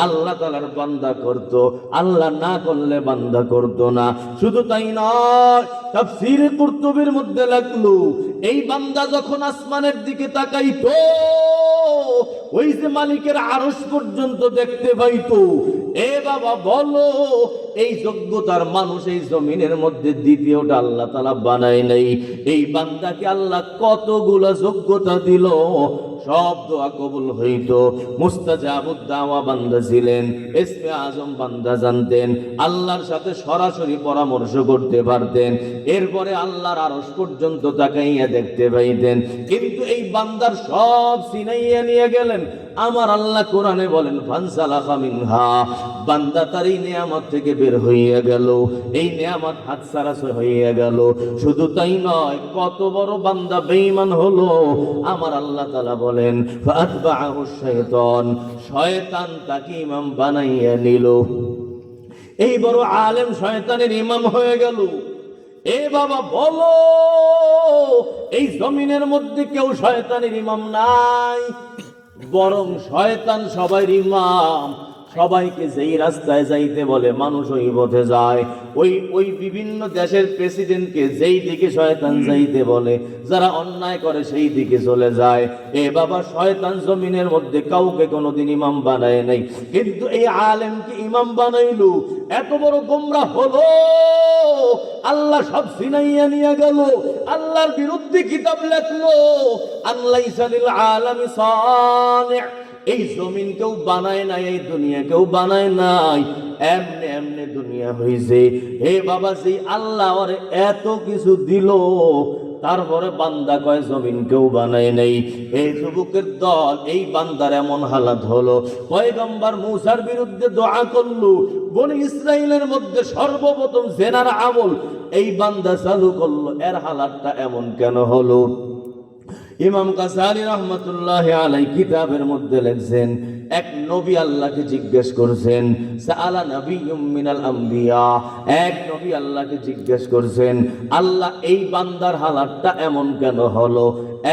আল্লাহ তাআলার বান্দা করতো, আল্লাহ না করলে বান্দা করতো না। শুধু তাই নয়, তাফসীরে কুরতুবীর মধ্যে লেখলো, এই বান্দা যখন আসমানের দিকে তাকাইতো, ওই যে মালিকের আরশ পর্যন্ত দেখতে পাইতো। এ বাবা, বলো, এই যোগ্যতার মানুষ এই জমিনের মধ্যে দ্বিতীয়টা আল্লাহ তাআলা বানায় নাই। এই বান্দাকে আল্লাহ কতগুলো যোগ্যতা দিল, সব দোয়া কবুল হইতো। মুস্তাজাবুদ দাওয়া বান্দা ছিলেন, ইসমে আজম বান্দা জানতেন, আল্লাহর সাথে সরাসরি পরামর্শ করতে পারতেন। এরপরে আল্লাহর আরশ পর্যন্ত তাকাইয়া দেখতে পাইতেন। কিন্তু এই বান্দার সব ছিনাইয়া নিয়ে গেলেন। আমার আল্লাহ কোরআনে বলেন, ফানসালাখা মিনহা, বান্দা তার এই নিয়ামত থেকে বের হইয়া গেল, এই নিয়ামত হাতছাড়া হইয়া গেল। শুধু তাই নয়, কত বড় বান্দা বেঈমান হলো। আমার আল্লাহ তাআলা বলেন, ফাতবাহু শাইতান, শয়তান তাকে ইমাম বানাইয়া নিল। এই বড় আলেম শয়তানের ইমাম হয়ে গেল। এ বাবা, বলো, এই জমিনের মধ্যে কেউ শয়তানের ইমাম নাই, বরং শয়তান সবাই ইমাম। সবাইকে যেই রাস্তায় যাইতে বলে মানুষ ওই পথে যায়। ওই বিভিন্ন দেশের প্রেসিডেন্টকে যেই দিকে শয়তান যাইতে বলে, যারা অন্যায় করে সেই দিকে চলে যায়। এ বাবা, শয়তান জমিনের মধ্যে কাউকে কোনোদিন ইমাম বানায় নাই, কিন্তু এই আলেমকে ইমাম বানাইলো। এত বড় গোমরা হলো, আল্লাহ সব ছিনাইয়া নিয়ে গেল। আল্লাহর বিরুদ্ধে কিতাব লেখলো, আল্লাইসা লিল আলামি সানি', এই জমিন কেউ বানায় নাই, এই দুনিয়া কেউ বানায় নাই, এমনে এমনে দুনিয়া হইছে। হে বাবা, সেই আল্লাহ ওরে এত কিছু দিল, তারপরে বান্দা কয় জমিন কেউ বানায় নাই। এই যুবকের দল, এই বান্দার এমন হালাত হলো, পয়গম্বর মূসার বিরুদ্ধে দোয়া করলো। বনি ইসরাইলের মধ্যে সর্বপ্রথম জেনার আমল এই বান্দা চালু করলো। এর হালাতটা এমন কেন হলো? ইমাম কাসারি রহমতুল্লাহ আলাইহি কিতাবের মধ্যে লিখছেন, এক নবী আল্লাহকে জিজ্ঞেস করছেন, সাআলা নাবিয়্যুম মিনাল আম্বিয়া, এক নবী আল্লাহকে জিজ্ঞেস করছেন, আল্লাহ এই বান্দার হালাতটা এমন কেন হলো,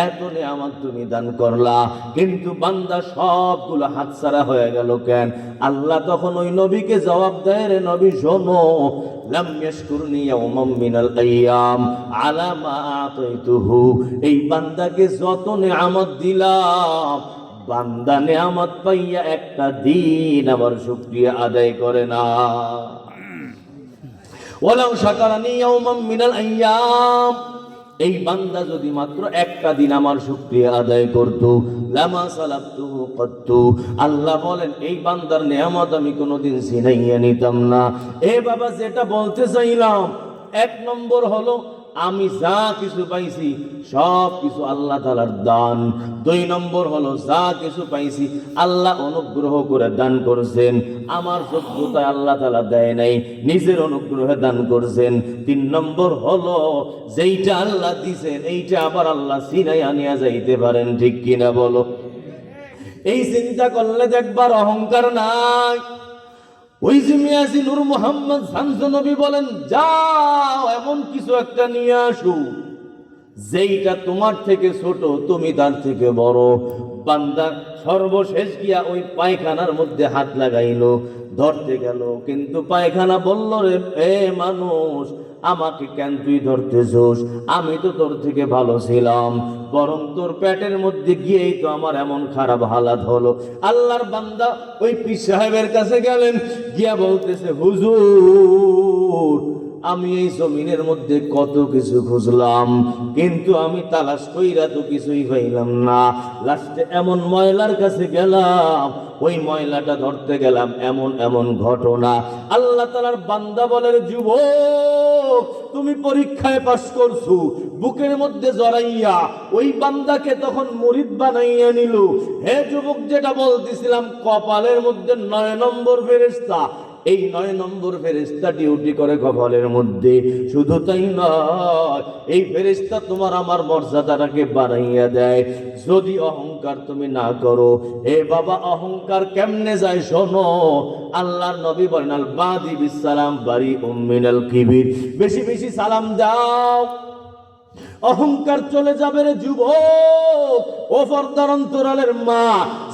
এত নিয়ামত তুমি দান করলা কিন্তু বান্দা সবগুলো হাতছাড়া হয়ে গেল কেন? আল্লাহ তখন ওই নবীকে জবাব দেয়, রে নবী শোনো, লাম ইয়াশকুরনি ইয়াওমান মিনাল আইয়াম আলা মা আতাইতুহু, এই বান্দাকে যত নিয়ামত দিলাম বান্দা নিয়ামত পাইয়া একটা দিন আমার শুকরিয়া আদায় করে না। ওয়ালাউ শাকারানি ইয়াওমান মিনাল আইয়াম, এই বান্দা যদি মাত্র একটা দিন আমার শুকরিয়া আদায় করত, লামা সালাবতুহু কত্তু, আল্লাহ বলেন এই বান্দার নিয়ামত আমি কোনোদিন ছিনাইয়া নিতাম না। এ বাবা, যেটা বলতে চাইলাম, এক নম্বর হলো আমি যা কিছু পাইছি সব কিছু আল্লাহ তাআলার দান। দুই নম্বর হলো যা কিছু পাইছি আল্লাহ অনুগ্রহ করে দান করেছেন, আমার যোগ্যতায় আল্লাহ তাআলা দেয় নাই, নিজের অনুগ্রহে দান করেছেন। তিন নম্বর হলো যেইটা আল্লাহ দিছেন এইটা আবার আল্লাহ ছিনাইয়া নিয়ে যাইতে পারেন, ঠিক কিনা বলো? এই চিন্তা করলে দেখবার অহংকার নাই। ওই যে মিয়াজি নূর মোহাম্মদ শামসু নবী বলেন, যাও এমন কিছু একটা নিয়ে আসো যেইটা তোমার থেকে ছোট, তুমি তার থেকে বড়। বান্দা সর্বশেষ গিয়া ওই পায়খানার মধ্যে হাত লাগাইলো, ধরতে গেল, কিন্তু পায়খানা বলল, রে এ মানুষ, আমাকে কেন তুই ধরতেছোস? আমি তো তোর থেকে ভালো ছিলাম, বরং তোর পেটের মধ্যে গিয়েই তো আমার এমন খারাপ হালাত হলো। আল্লাহর বান্দা ওই পীর সাহেবের কাছে গেলেন, গিয়া বলতেছে, হুজুর, আমি এই জমিনের মধ্যে কত কিছু খুঁজলাম কিন্তু আমি তালাশ কইরা তো কিছুই পাইলাম না। লাস্টে এমন ময়লার কাছে গেলাম, ওই ময়লাটা ধরতে গেলাম, এমন এমন ঘটনা। আল্লাহ তাআলার বান্দা বলে, যুবক, তুমি পরীক্ষায় পাস করছো, বুকের মধ্যে জড়াইয়া ওই বান্দাকে তখন মুরিদ বানাইয়া নিল। হে যুবক, যেটা বলতেছিলাম, কপালের মধ্যে 9 নম্বর ফেরেশতা, এই 9 নম্বর ফেরেশতা ডিউটি করে কপালের মধ্যে। শুধু তাই নয়, এই ফেরেশতা তোমার আমার মর্যাদাটাকে বাড়াইয়া দেয় যদি অহংকার তুমি না করো। এ বাবা, অহংকার কেমনে যায় শোনো। আল্লাহর নবী বলেন, আল বাদি বিস সালাম বারিউম মিনাল কিবির, বেশি বেশি সালাম দাও, অহংকার চলে যাবে রে যুবক। ও পর্দার অন্তরালের মা,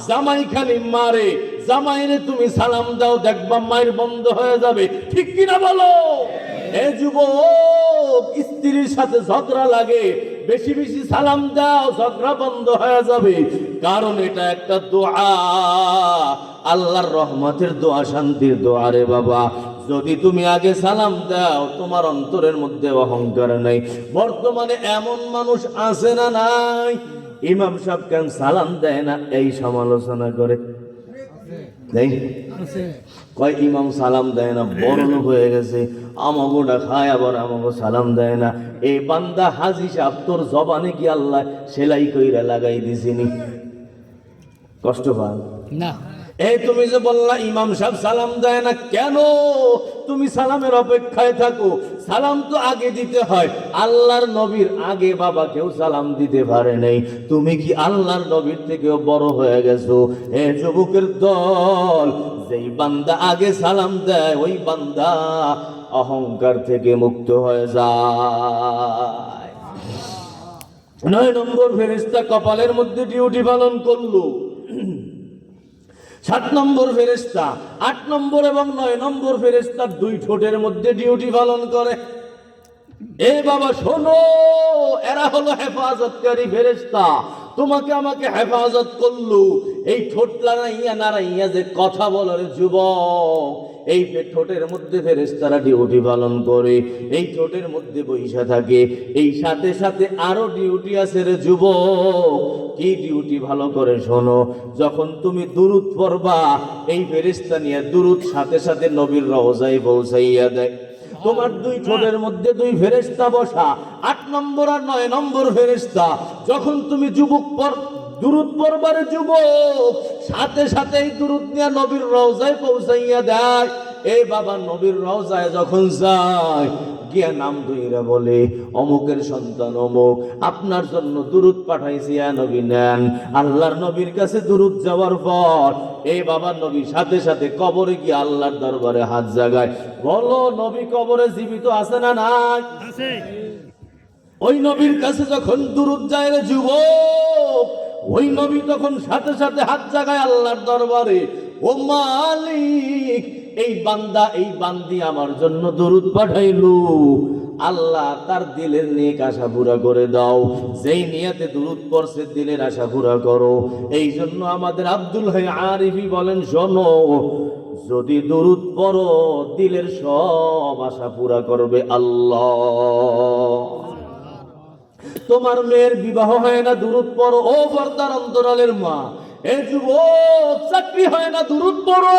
জামাই খালি মারে, জামাইরে তুমি সালাম দাও, দেখবা মায়ের বন্ধ হয়ে যাবে, ঠিক কিনা বলো? এ যুবক, স্ত্রীর সাথে ঝগড়া লাগে, বেশি বেশি সালাম দাও, ঝগড়া বন্ধ হয়ে যাবে। কারণ এটা একটা দোয়া, আল্লাহর রহমতের দোয়া, শান্তির দোয়া রে বাবা। যদি তুমি আগে সালাম দাও, তোমার অন্তরের মধ্যে অহংকার নাই। বর্তমানে এমন মানুষ আছে না নাই, ইমাম সাহেব কেন সালাম দেয় না এই সমালোচনা করে, কয় ইমাম সালাম দেয় না, বড় লোক হয়ে গেছে, আমাগোটা খায় আবার আমাগো সালাম দেয় না। এই বান্দা হাজি সাহেব, তোর জবানে কি আল্লাহ সেলাই কইরা লাগাই দিছিনি? কষ্ট পান না? এই তুমি যে বললা ইমাম সাহেব সালাম দেয় না, কেন? তুমি সালামের অপেক্ষায় থাকো, সালাম তো আগে দিতে হয়। আল্লাহর নবীর আগে বাবা কেউ সালাম দিতে পারে নাই, তুমি কি আল্লাহর নবীর থেকেও বড় হয়ে গেছো? হে যুবকের দল, যেই বান্দা আগে সালাম দেয় ওই বান্দা অহংকার থেকে মুক্ত হয়ে যায়। 9 নম্বর ফেরেশতা কপালের মধ্যে ডিউটি পালন করলো। 7 নম্বর ফেরেশতা, 8 নম্বর এবং 9 নম্বর ফেরেশতা 2 ঠোঁটের মধ্যে ডিউটি পালন করে। এ বাবা শোনো, এরা হলো হেফাজতকারী ফেরেশতা, তোমাকে আমাকে হেফাজত করলো। এই ঠোঁট নাড়াইয়া নাড়াইয়া যে কথা বলার যুবক, এই ঠোঁটের মধ্যে ফেরেশতারা ডিউটি পালন করে, এই ঠোঁটের মধ্যে বৈশা থাকে। এই সাথে সাথে আরো ডিউটি আছে রে যুবক। কি ডিউটি? ভালো করে শোনো। যখন তুমি দুরূদ পড়বা, এই ফেরেশতা নিয়ে দুরূদ সাথে সাথে নবীর রওজায় পৌঁছাইয়া দেয়। তোমার 2 ঠোঁটের মধ্যে 2 ফেরেশতা বসা, 8 নম্বর আর 9 নম্বর ফেরেশতা। যখন তুমি যুবক দুরূদ পড়বার যুবক, সাথে সাথে এই দুরূদ নিয়ে নবীর রওজায় পৌঁছাইয়া দেয়। এই বাবা নবীর রওজায় যখন যায় গিয়া নাম ধইরা বলে অমুকের সন্তান অমুক, আপনার জন্য দুরূদ পাঠাইছি, ইয়া নবী নেন। আল্লাহর নবীর কাছে দুরূদ যাওয়ার পর এই বাবা নবী সাথে সাথে কবরে গিয়ে আল্লাহর দরবারে হাত জাগায়। বলো নবী কবরে জীবিত আছে না নাই? আছে। ওই নবীর কাছে যখন দুরূদ যায় রে যুবক, ওই নবী তখন সাথে সাথে হাত জাগায় আল্লাহর দরবারে, ও মালিক, এই বান্দা এই বান্দি আমার জন্য দুরূদ পাঠাইলো, আল্লাহ তার দিলের নেক আশা পুরা করে দাও। যেই নিয়তে দুরূদ পড়ছে দিলের আশা পুরা করো। এই জন্য আমাদের আব্দুল হাই আরিফি বলেন, শোনো, যদি দুরূদ পড়ো দিলের সব আশা পুরা করবে আল্লাহ। তোমার মেয়ের বিবাহ হয় না, দুরূদ পড়ো। ও পর্দার অন্তরালের মা, এ যুবক, চাকরি হয় না, দুরূদ পড়ো।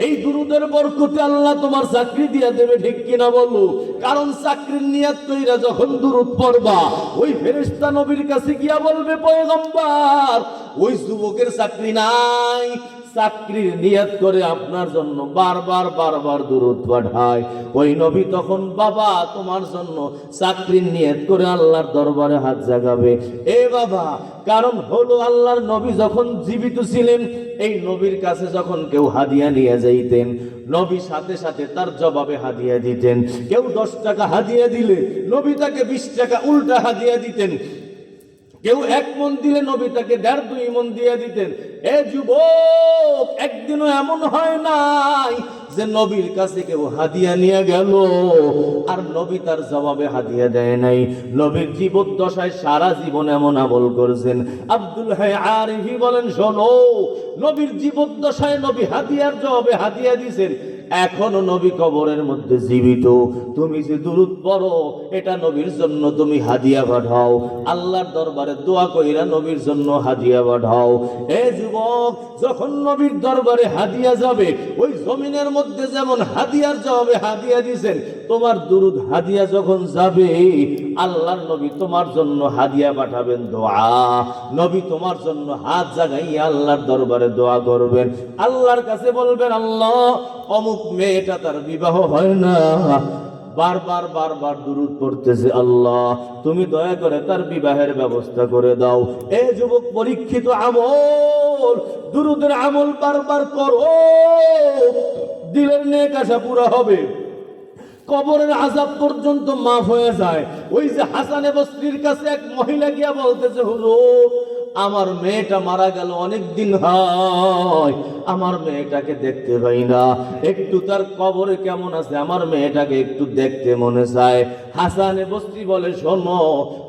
এই দুরূদের বরকতে আল্লাহ তোমার চাকরি দিয়া দেবে, ঠিক কিনা বলো? কারণ চাকরির নিয়ত কইরা যখন দুরূদ পড়বা, ওই ফেরেশতা নবীর কাছে গিয়া বলবে, পয়গম্বর, ওই যুবকের চাকরি নাই, চাকরির নিয়ত করে আপনার জন্য বারবার বারবার দুরূদ পাঠায়। ওই নবী তখন, বাবা তোমার জন্য চাকরির নিয়ত করে আল্লাহর দরবারে হাত জাগাবে। এ বাবা, কারণ হলো আল্লাহর নবী যখন জীবিত ছিলেন, এই নবীর কাছে যখন কেউ হাদিয়া নিয়ে যাইতেন, নবী সাথে সাথে তার জবাবে হাদিয়া দিতেন। কেউ 10 টাকা হাদিয়া দিলে নবী তাকে 20 টাকা উল্টা হাদিয়া দিতেন। কেউ 1 মণ দিলে নবী তাকে 1.5-2 মণ দিয়ে দিতেন। এ যুবক, একদিনও এমন হয় নাই যে নবীর কাছে কেউ হাদিয়া নিয়ে গেল আর নবী তার জবাবে হাদিয়া দেয় নাই। নবীর জীবদ্দশায় সারা জীবন এমন আমল করেছেন। আব্দুল হাই আরিফি বলেন, শোনো, নবীর জীবদ্দশায় নবী হাদিয়ার জবাবে হাদিয়া দিয়েছেন, এখনো নবী কবরের মধ্যে জীবিত। তুমি যে দুরূদ পড়ো, এটা নবীর জন্য তুমি হাদিয়া পাঠাও, আল্লাহর দরবারে দোয়া কইরা নবীর জন্য হাদিয়া পাঠাও। এ যুবক, যখন নবীর দরবারে হাদিয়া যাবে, ওই জমিনের মধ্যে যেমন হাদিয়ার জবাবে হাদিয়া দিয়েছেন, তোমার দুরূদ হাদিয়া যখন যাবে, আল্লাহর নবী তোমার জন্য হাদিয়া পাঠাবেন দোয়া। নবী তোমার জন্য হাত জাগাইয়া আল্লাহর দরবারে দোয়া করবেন, আল্লাহর কাছে বলবেন, আল্লাহ, অমুক মেয়েটা তার বিবাহ হয় না, বারবার বারবার দুরূদ পড়তেছে, আল্লাহ তুমি দয়া করে তার বিবাহের ব্যবস্থা করে দাও। এ যুবক, পরীক্ষিত আমল, দুরূদের আমল বারবার করো, দিলের নেক আশা পুরা হবে, কবরের আযাব পর্যন্ত মাফ হয়ে যায়। ওই যে হাসানে বসরির কাছে এক মহিলা গিয়া বলতেছে, হুজুর, আমার মেয়েটা মারা গেল, অনেক দিন হয়, আমার মেয়েটাকে দেখতে পাই না, একটু তার কবরে কেমন আছে আমার মেয়েটাকে একটু দেখতে মনে চায়। হাসানে বসরি বলে, শোনো,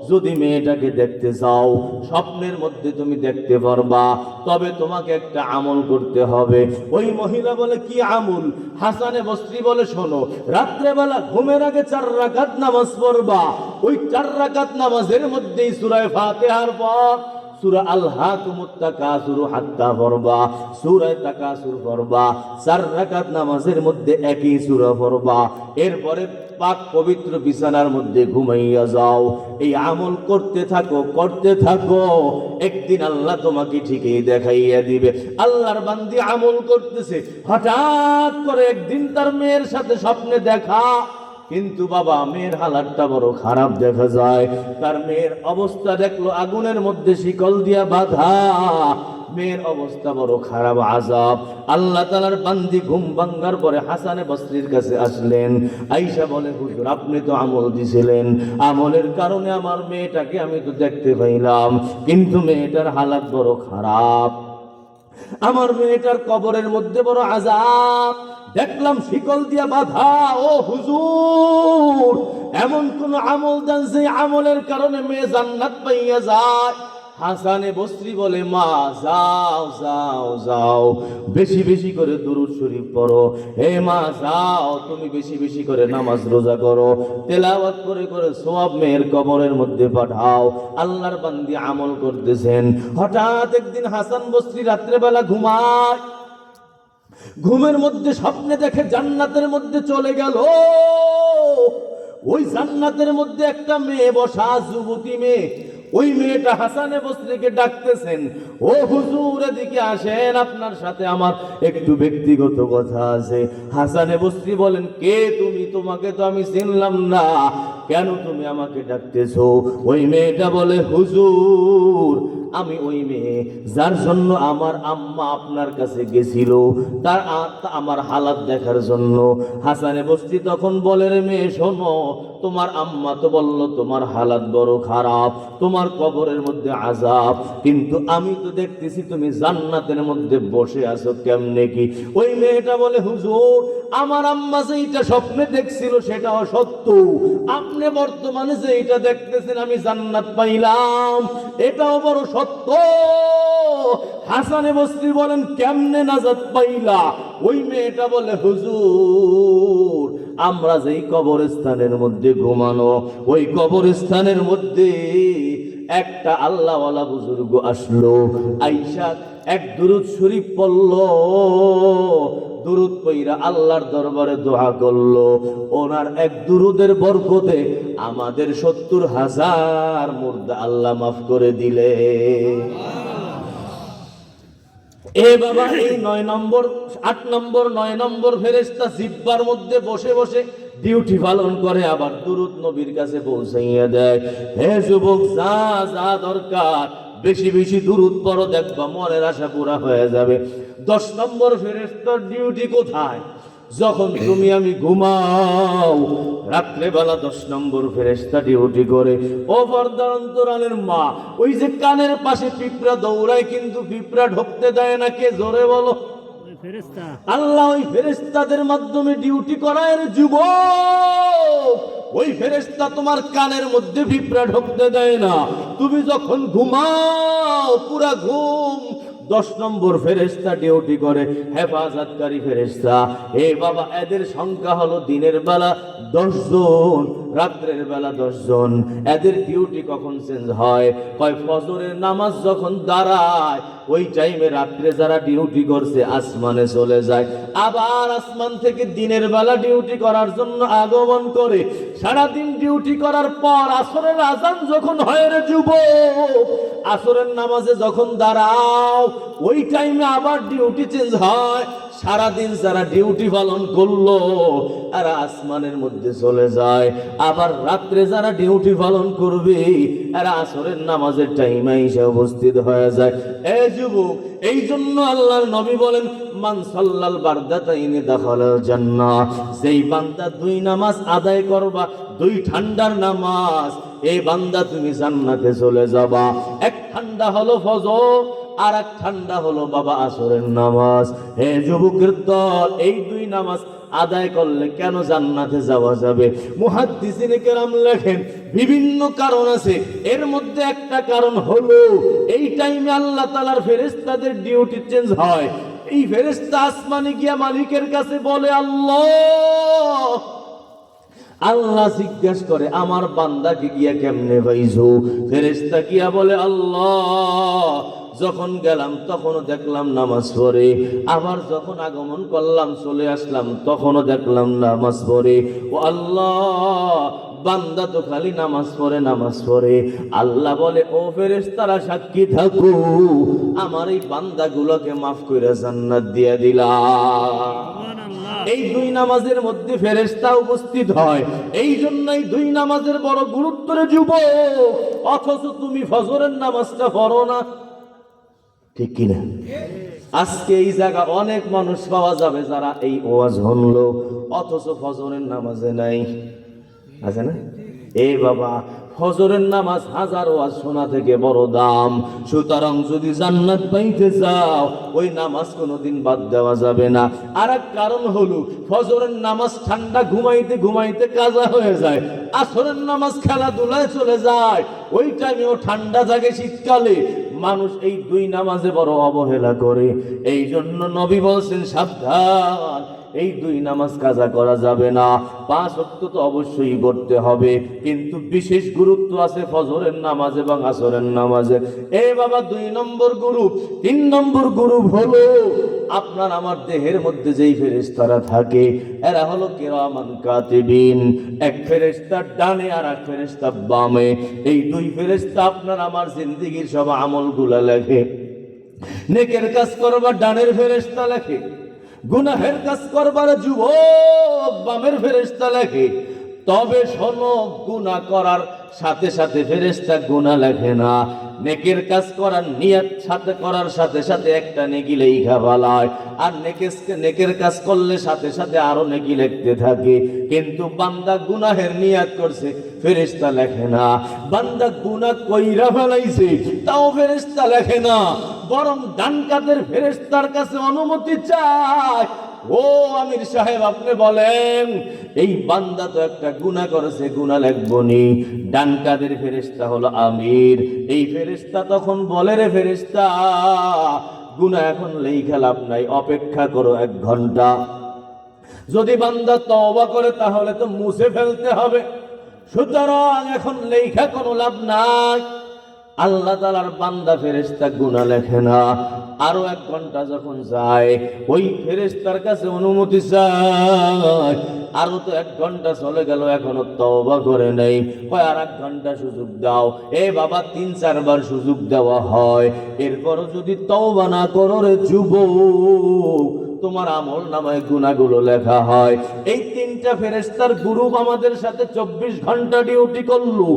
যদি মেয়েটাকে দেখতে চাও, স্বপ্নের মধ্যে তুমি দেখতে পারবা, তবে তোমাকে একটা আমল করতে হবে। ওই মহিলা বলে, কি আমল? হাসানে বসরি বলে, শোনো, রাত্রেবেলা ঘুমের আগে 4 রাকাত নামাজ পড়বা, ওই 4 রাকাত নামাজের মধ্যেই সূরা ফাতিহার পর সূরা আল হাকুমুত তাকাসুর হাত্তা পড়বা, সূরা তাকাসুর পড়বা, 4 রাকাত নামাজের মধ্যে একই সূরা পড়বা, এরপরে পাক পবিত্র বিছানার মধ্যে ঘুমাইয়া যাও। এই আমল করতে থাকো, করতে থাকো, একদিন আল্লাহ তোমাকে ঠিকই দেখাইয়া দিবে। আল্লাহর বান্দি আমল করতেছে, হঠাৎ করে একদিন তার মেয়ের সাথে স্বপ্নে দেখা, কিন্তু বাবা মেয়ের হালাতটা বড় খারাপ দেখা যায়। তার মেয়ের অবস্থা দেখলো আগুনের মধ্যে শিকল দিয়া বাঁধা, মেয়ের অবস্থা বড় খারাপ, আযাব। আল্লাহ তাআলার বান্দি ঘুম ভাঙার পরে হাসানে বসরির কাছে আসলেন, আয়েশা বলে, হুজুর, আপনি তো আমল দিছিলেন, আমলের কারণে আমার মেয়েটাকে আমি তো দেখতে পাইলাম, কিন্তু মেয়েটার হালাত বড় খারাপ, আমার মেয়েটার কবরের মধ্যে বড় আযাব, দেখলাম শিকল দিয়া বাঁধা। ও হুজুর, এমন কোন আমল দেন যে আমলের কারণে মেয়ে জান্নাত পাইয়া যায়? হাসানে বসরি বলে, মা, যাও যাও যাও, বেশি বেশি করে দুরূদ শরীফ পড়ো। হে মা, যাও, তুমি বেশি বেশি করে নামাজ রোজা করো, তেলাওয়াত করে করে সওয়াব মেয়ের কবরের মধ্যে পাঠাও। আল্লাহর বান্দি আমল করতেছেন। হঠাৎ একদিন হাসান বসরি রাত্রেবেলা ঘুমায়, ঘুমের মধ্যে স্বপ্নে দেখে জান্নাতের মধ্যে চলে গেল। ওই জান্নাতের মধ্যে একটা মেয়ে বসা, যুবতী মেয়ে, ওই মেয়েটা হাসানে বসরিকে ডাকতেছেন, ও হুজুর এদিকে আসেন, আপনার সাথে আমার একটু ব্যক্তিগত কথা আছে। হাসানে বসরি বলেন, কে তুমি? তোমাকে তো আমি চিনলাম না, কেন তুমি আমাকে ডাকতেছো? ওই মেয়েটা বলে, হুজুর আমি ওই মেয়ে যার জন্য আমার আম্মা আপনার কাছে গেছিল, তার আমার হালাত দেখার জন্য। হাসানে বসরি তখন বলে, রে মেয়ে শোনো, তোমার আম্মা তো বলল তোমার হালাত বড় খারাপ, তোমার কবরের মধ্যে আযাব, কিন্তু আমি তো দেখতেছি তুমি জান্নাতের মধ্যে বসে আছো, কেমনে কি? ওই মেয়েটা বলে, হুজুর আমার আম্মা যেটা স্বপ্নে দেখছিল সেটাও সত্য, আপনি বর্তমানে যেটা দেখতেছেন আমি জান্নাত পাইলাম, এটাও বড় সত্য। হাসানে বসরি বলেন, কেমনে নাজাত পাইলা? ওই মেয়েটা বলে, হুজুর আমরা যেই কবরস্থানের মধ্যে ঘুমানো, ওই কবরস্থানের মধ্যে একটা আল্লাহওয়ালা বুজুর্গ আসলো, আইসা এক দুরূদ শরীফ পড়ল, দুরূদ পইরা আল্লাহর দরবারে দোয়া করলো, ওনার এক দুরূদের বরকতে আমাদের ৭০,০০০ মুর্দা আল্লাহ মাফ করে দিলে। এ বাবা, এই ৯ নম্বর ৮ নম্বর ৯ নম্বর ফেরেশতা জিহ্বার মধ্যে বসে বসে ডিউটি পালন করে, আবার দুরূদ নবীর কাছে পৌঁছাইয়া দেয়। হে যুবক, যা যা দরকার বেশি বেশি দুরূদ পড়ো, দেখবা মনের আশা পুরা হয়ে যাবে। ১০ নম্বর ফেরেশতার ডিউটি কোথায়? যখন তুমি আমি ঘুমাও রাত্রেবেলা ১০ নম্বর ফেরেশতা ডিউটি করে। ও পর্দার অন্তরালের মা, ওই যে কানের পাশে পিঁপড়া দৌড়ায় কিন্তু পিঁপড়া ঢুকতে দেয় না, কে? জোরে বলো। আল্লাহ ওই ফেরেশতাদের মাধ্যমে ডিউটি করায় যুবক। ওই ফেরেশতা তোমার কানের মধ্যে পিঁপড়া ঢুকতে দেয় না, তুমি যখন ঘুমাও পুরা ঘুম ১০ নম্বর ফেরেশতা ডিউটি করে, হেফাজতকারী ফেরেশতা। এ বাবা, এদের সংখ্যা হলো দিনের বেলা ১০ জন, রাত্রের বেলা ১০ জন। এদের ডিউটি কখন চেঞ্জ হয়? কয় ফজরের নামাজ যখন দাঁড়ায় ওই টাইমে রাত্রে যারা ডিউটি করছে আসমানে চলে যায়, আবার আসমান থেকে দিনের বেলা ডিউটি করার জন্য আগমন করে। সারাদিন ডিউটি করার পর আসরের আজান যখন হয় রে যুবক, আসরের নামাজে যখন দাঁড়াও ওই টাইমে আবার ডিউটি চেঞ্জ হয়। সারাদিন যারা ডিউটি পালন করলো এরা আসমানের মধ্যে চলে যায়, আবার রাত্রে যারা ডিউটি পালন করবে এরা আসরের নামাজের টাইমে এসে উপস্থিত হয়ে যায়। এ যুবক, এই জন্য আল্লাহর নবী বলেন, মান সাল্লাল বারদাতাইনি দাখালাল জান্নাহ, যেই বান্দা ২ নামাজ আদায় করবা, ২ ঠান্ডার নামাজ, এই বান্দা তুমি জান্নাতে চলে যাবা। এক ঠান্ডা হলো ফজর, আর এক ঠান্ডা হলো বাবা আসরের নামাজ। হে যুবকের দল, এই ২ নামাজ আদায় করলে কেন জান্নাতে যাওয়া যাবে? মুহাদ্দিসিনে কেরাম লেখেন বিভিন্ন কারণ আছে, এর মধ্যে একটা কারণ হলো এই টাইমে আল্লাহ তাআলার ফেরেশতাদের ডিউটি চেঞ্জ হয়। এই ফেরেশতা আসমানে গিয়া মালিকের কাছে বলে, আল্লাহ আল্লাহ জিজ্ঞাসা করে, আমার বান্দাকে গিয়া কেমনে পাইছো? ফেরেশতা গিয়া বলে, আল্লাহ যখন গেলাম তখনও দেখলাম নামাজ পড়ে, আবার যখন আগমন করলাম চলে আসলাম তখনও দেখলাম নামাজ পড়ে। ও আল্লাহ, বান্দা তো খালি নামাজ পড়ে নামাজ পড়ে। আল্লাহ বলে, ও ফেরেশতারা সাক্ষী থাকো, আমার এই বান্দাগুলোকে মাফ করে জান্নাত দিয়ে দিলাম। এই ২ নামাজের মধ্যে ফেরেশতা উপস্থিত হয়, এই জন্যই ২ নামাজের বড় গুরুত্ব রে যুবক। অথচ তুমি ফজরের নামাজটা পড়ো না, ঠিক কিনা? আজকে এই জায়গা অনেক মানুষ পাওয়া যাবে যারা এই ওয়াজ শুনলো অথচ ফজরের নামাজে নাই, আছে না? এ বাবা, ফজরের নামাজ হাজার ওয়াজ শোনা থেকে বড় দাম। সুতরাং যদি জান্নাত পাইতে চাও ওই নামাজ কোনোদিন বাদ দেওয়া যাবে না। আর এক কারণ হলো ফজরের নামাজ ঠান্ডা ঘুমাইতে ঘুমাইতে কাজা হয়ে যায়, আসরের নামাজ খেলাধুলায় চলে যায়, ওই টাইমেও ঠান্ডা থাকে শীতকালে। মানুষ এই ২ নামাজে বড় অবহেলা করে, এই জন্য নবী বলছেন সাবধান, এই 2 নামাজ কাজা করা যাবে না। 5 ওয়াক্ত তো অবশ্যই করতে হবে, কিন্তু বিশেষ গুরুত্ব আছে ফজরের নামাজ এবং আসরের নামাজে। বাবা 2 নম্বর গ্রুপ। 3 নম্বর গ্রুপ হলো আপনার আমার দেহের মধ্যে যেই ফেরেশতারা থাকে এরা হলো কিরামান কাতিবিন। এক ফেরেশতা ডানে আর এক ফেরেশতা বামে। এই 2 ফেরেশতা আপনার আমার জিন্দেগীর সব আমলগুলো লেখে। নেকের কাজ করবার ডানের ফেরেশতা লেখে, গুনাহের কাজ করবার যুবক বামের ফেরেশতা লেখে। তবে শোনো, গুনাহ করার সাথে সাথে ফেরেশতা গুনাহ লেখে না। নেকের কাজ করার নিয়ত সাথে করার সাথে সাথে একটা নেকি লেখা ফেলায়, আর নেকের কাজ করলে সাথে সাথে আরো নেকি লিখতে থাকে। কিন্তু বান্দা গুনাহের নিয়ত করছে, ফেরেশতা লেখে না। বান্দা গুনাহ কইরা ফেলাইছে, তাও ফেরেশতা লেখে না, বরং ডান কাদের ফেরেশতার কাছে অনুমতি চায়। ও আমির সাহেব, আপনি বলেন এই বান্দা তো একটা গুনাহ করেছে, গুনাহ লিখবনি। ডান কাদের ফেরেশতা হলো আমির। এই ফেরেশতা তখন বলে, রে ফেরেশতা, গুনাহ এখন লেখা লাভ নাই, অপেক্ষা করো 1 ঘন্টা। যদি বান্দা তওবা করে তাহলে তো মুছে ফেলতে হবে, সুতরাং এখন লেখা কোনো লাভ নাই। আল্লাহ তাআলার বান্দা ফেরেশতা গুনাহ লেখে না। আরো 1 ঘন্টা যখন যায়, ওই ফেরেশতার কাছে অনুমতি চায়। আরো তো 1 ঘন্টা চলে গেল, এখনো তওবা করে নাই। কয় আর 1 ঘন্টা সুযোগ দাও। বাবা 3-4 বার সুযোগ দেওয়া হয়। এরপরও যদি তওবা না করো রে যুবক, তোমার আমল নামায় গুনাহগুলো লেখা হয়। এই 3টা ফেরেশতার গ্রুপ আমাদের সাথে 24 ঘন্টা ডিউটি করলো।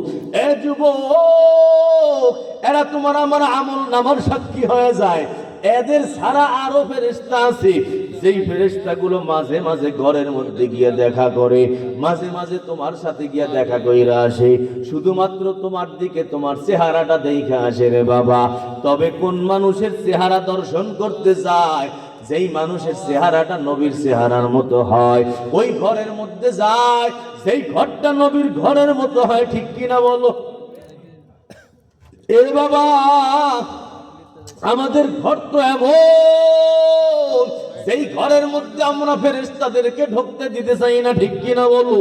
যুবক, এরা তোমার আমার আমল নামার সাক্ষী হয়ে যায়। এদের ছাড়া আরো ফেরেশতা আছে, যেই ফেরেশতাগুলো মাঝে মাঝে ঘরের মধ্যে গিয়ে দেখা করে, মাঝে মাঝে তোমার সাথে গিয়ে দেখা কইরা আসে, শুধুমাত্র তোমার দিকে তোমার চেহারাটা দেখে আসে রে বাবা। তবে কোন মানুষের চেহারা দর্শন করতে যায়, যেই মানুষের চেহারাটা নবীর চেহারার মতো হয়, ওই ঘরের মধ্যে যায়, সেই ঘরটা নবীর ঘরের মতো হয়। ঠিক কিনা বলো? বাবা, আমাদের ঘর তো এমন, সেই ঘরের মধ্যে আমরা ফেরেশতাদেরকে ঢুকতে দিতে চাই না। ঠিক কিনা বলো?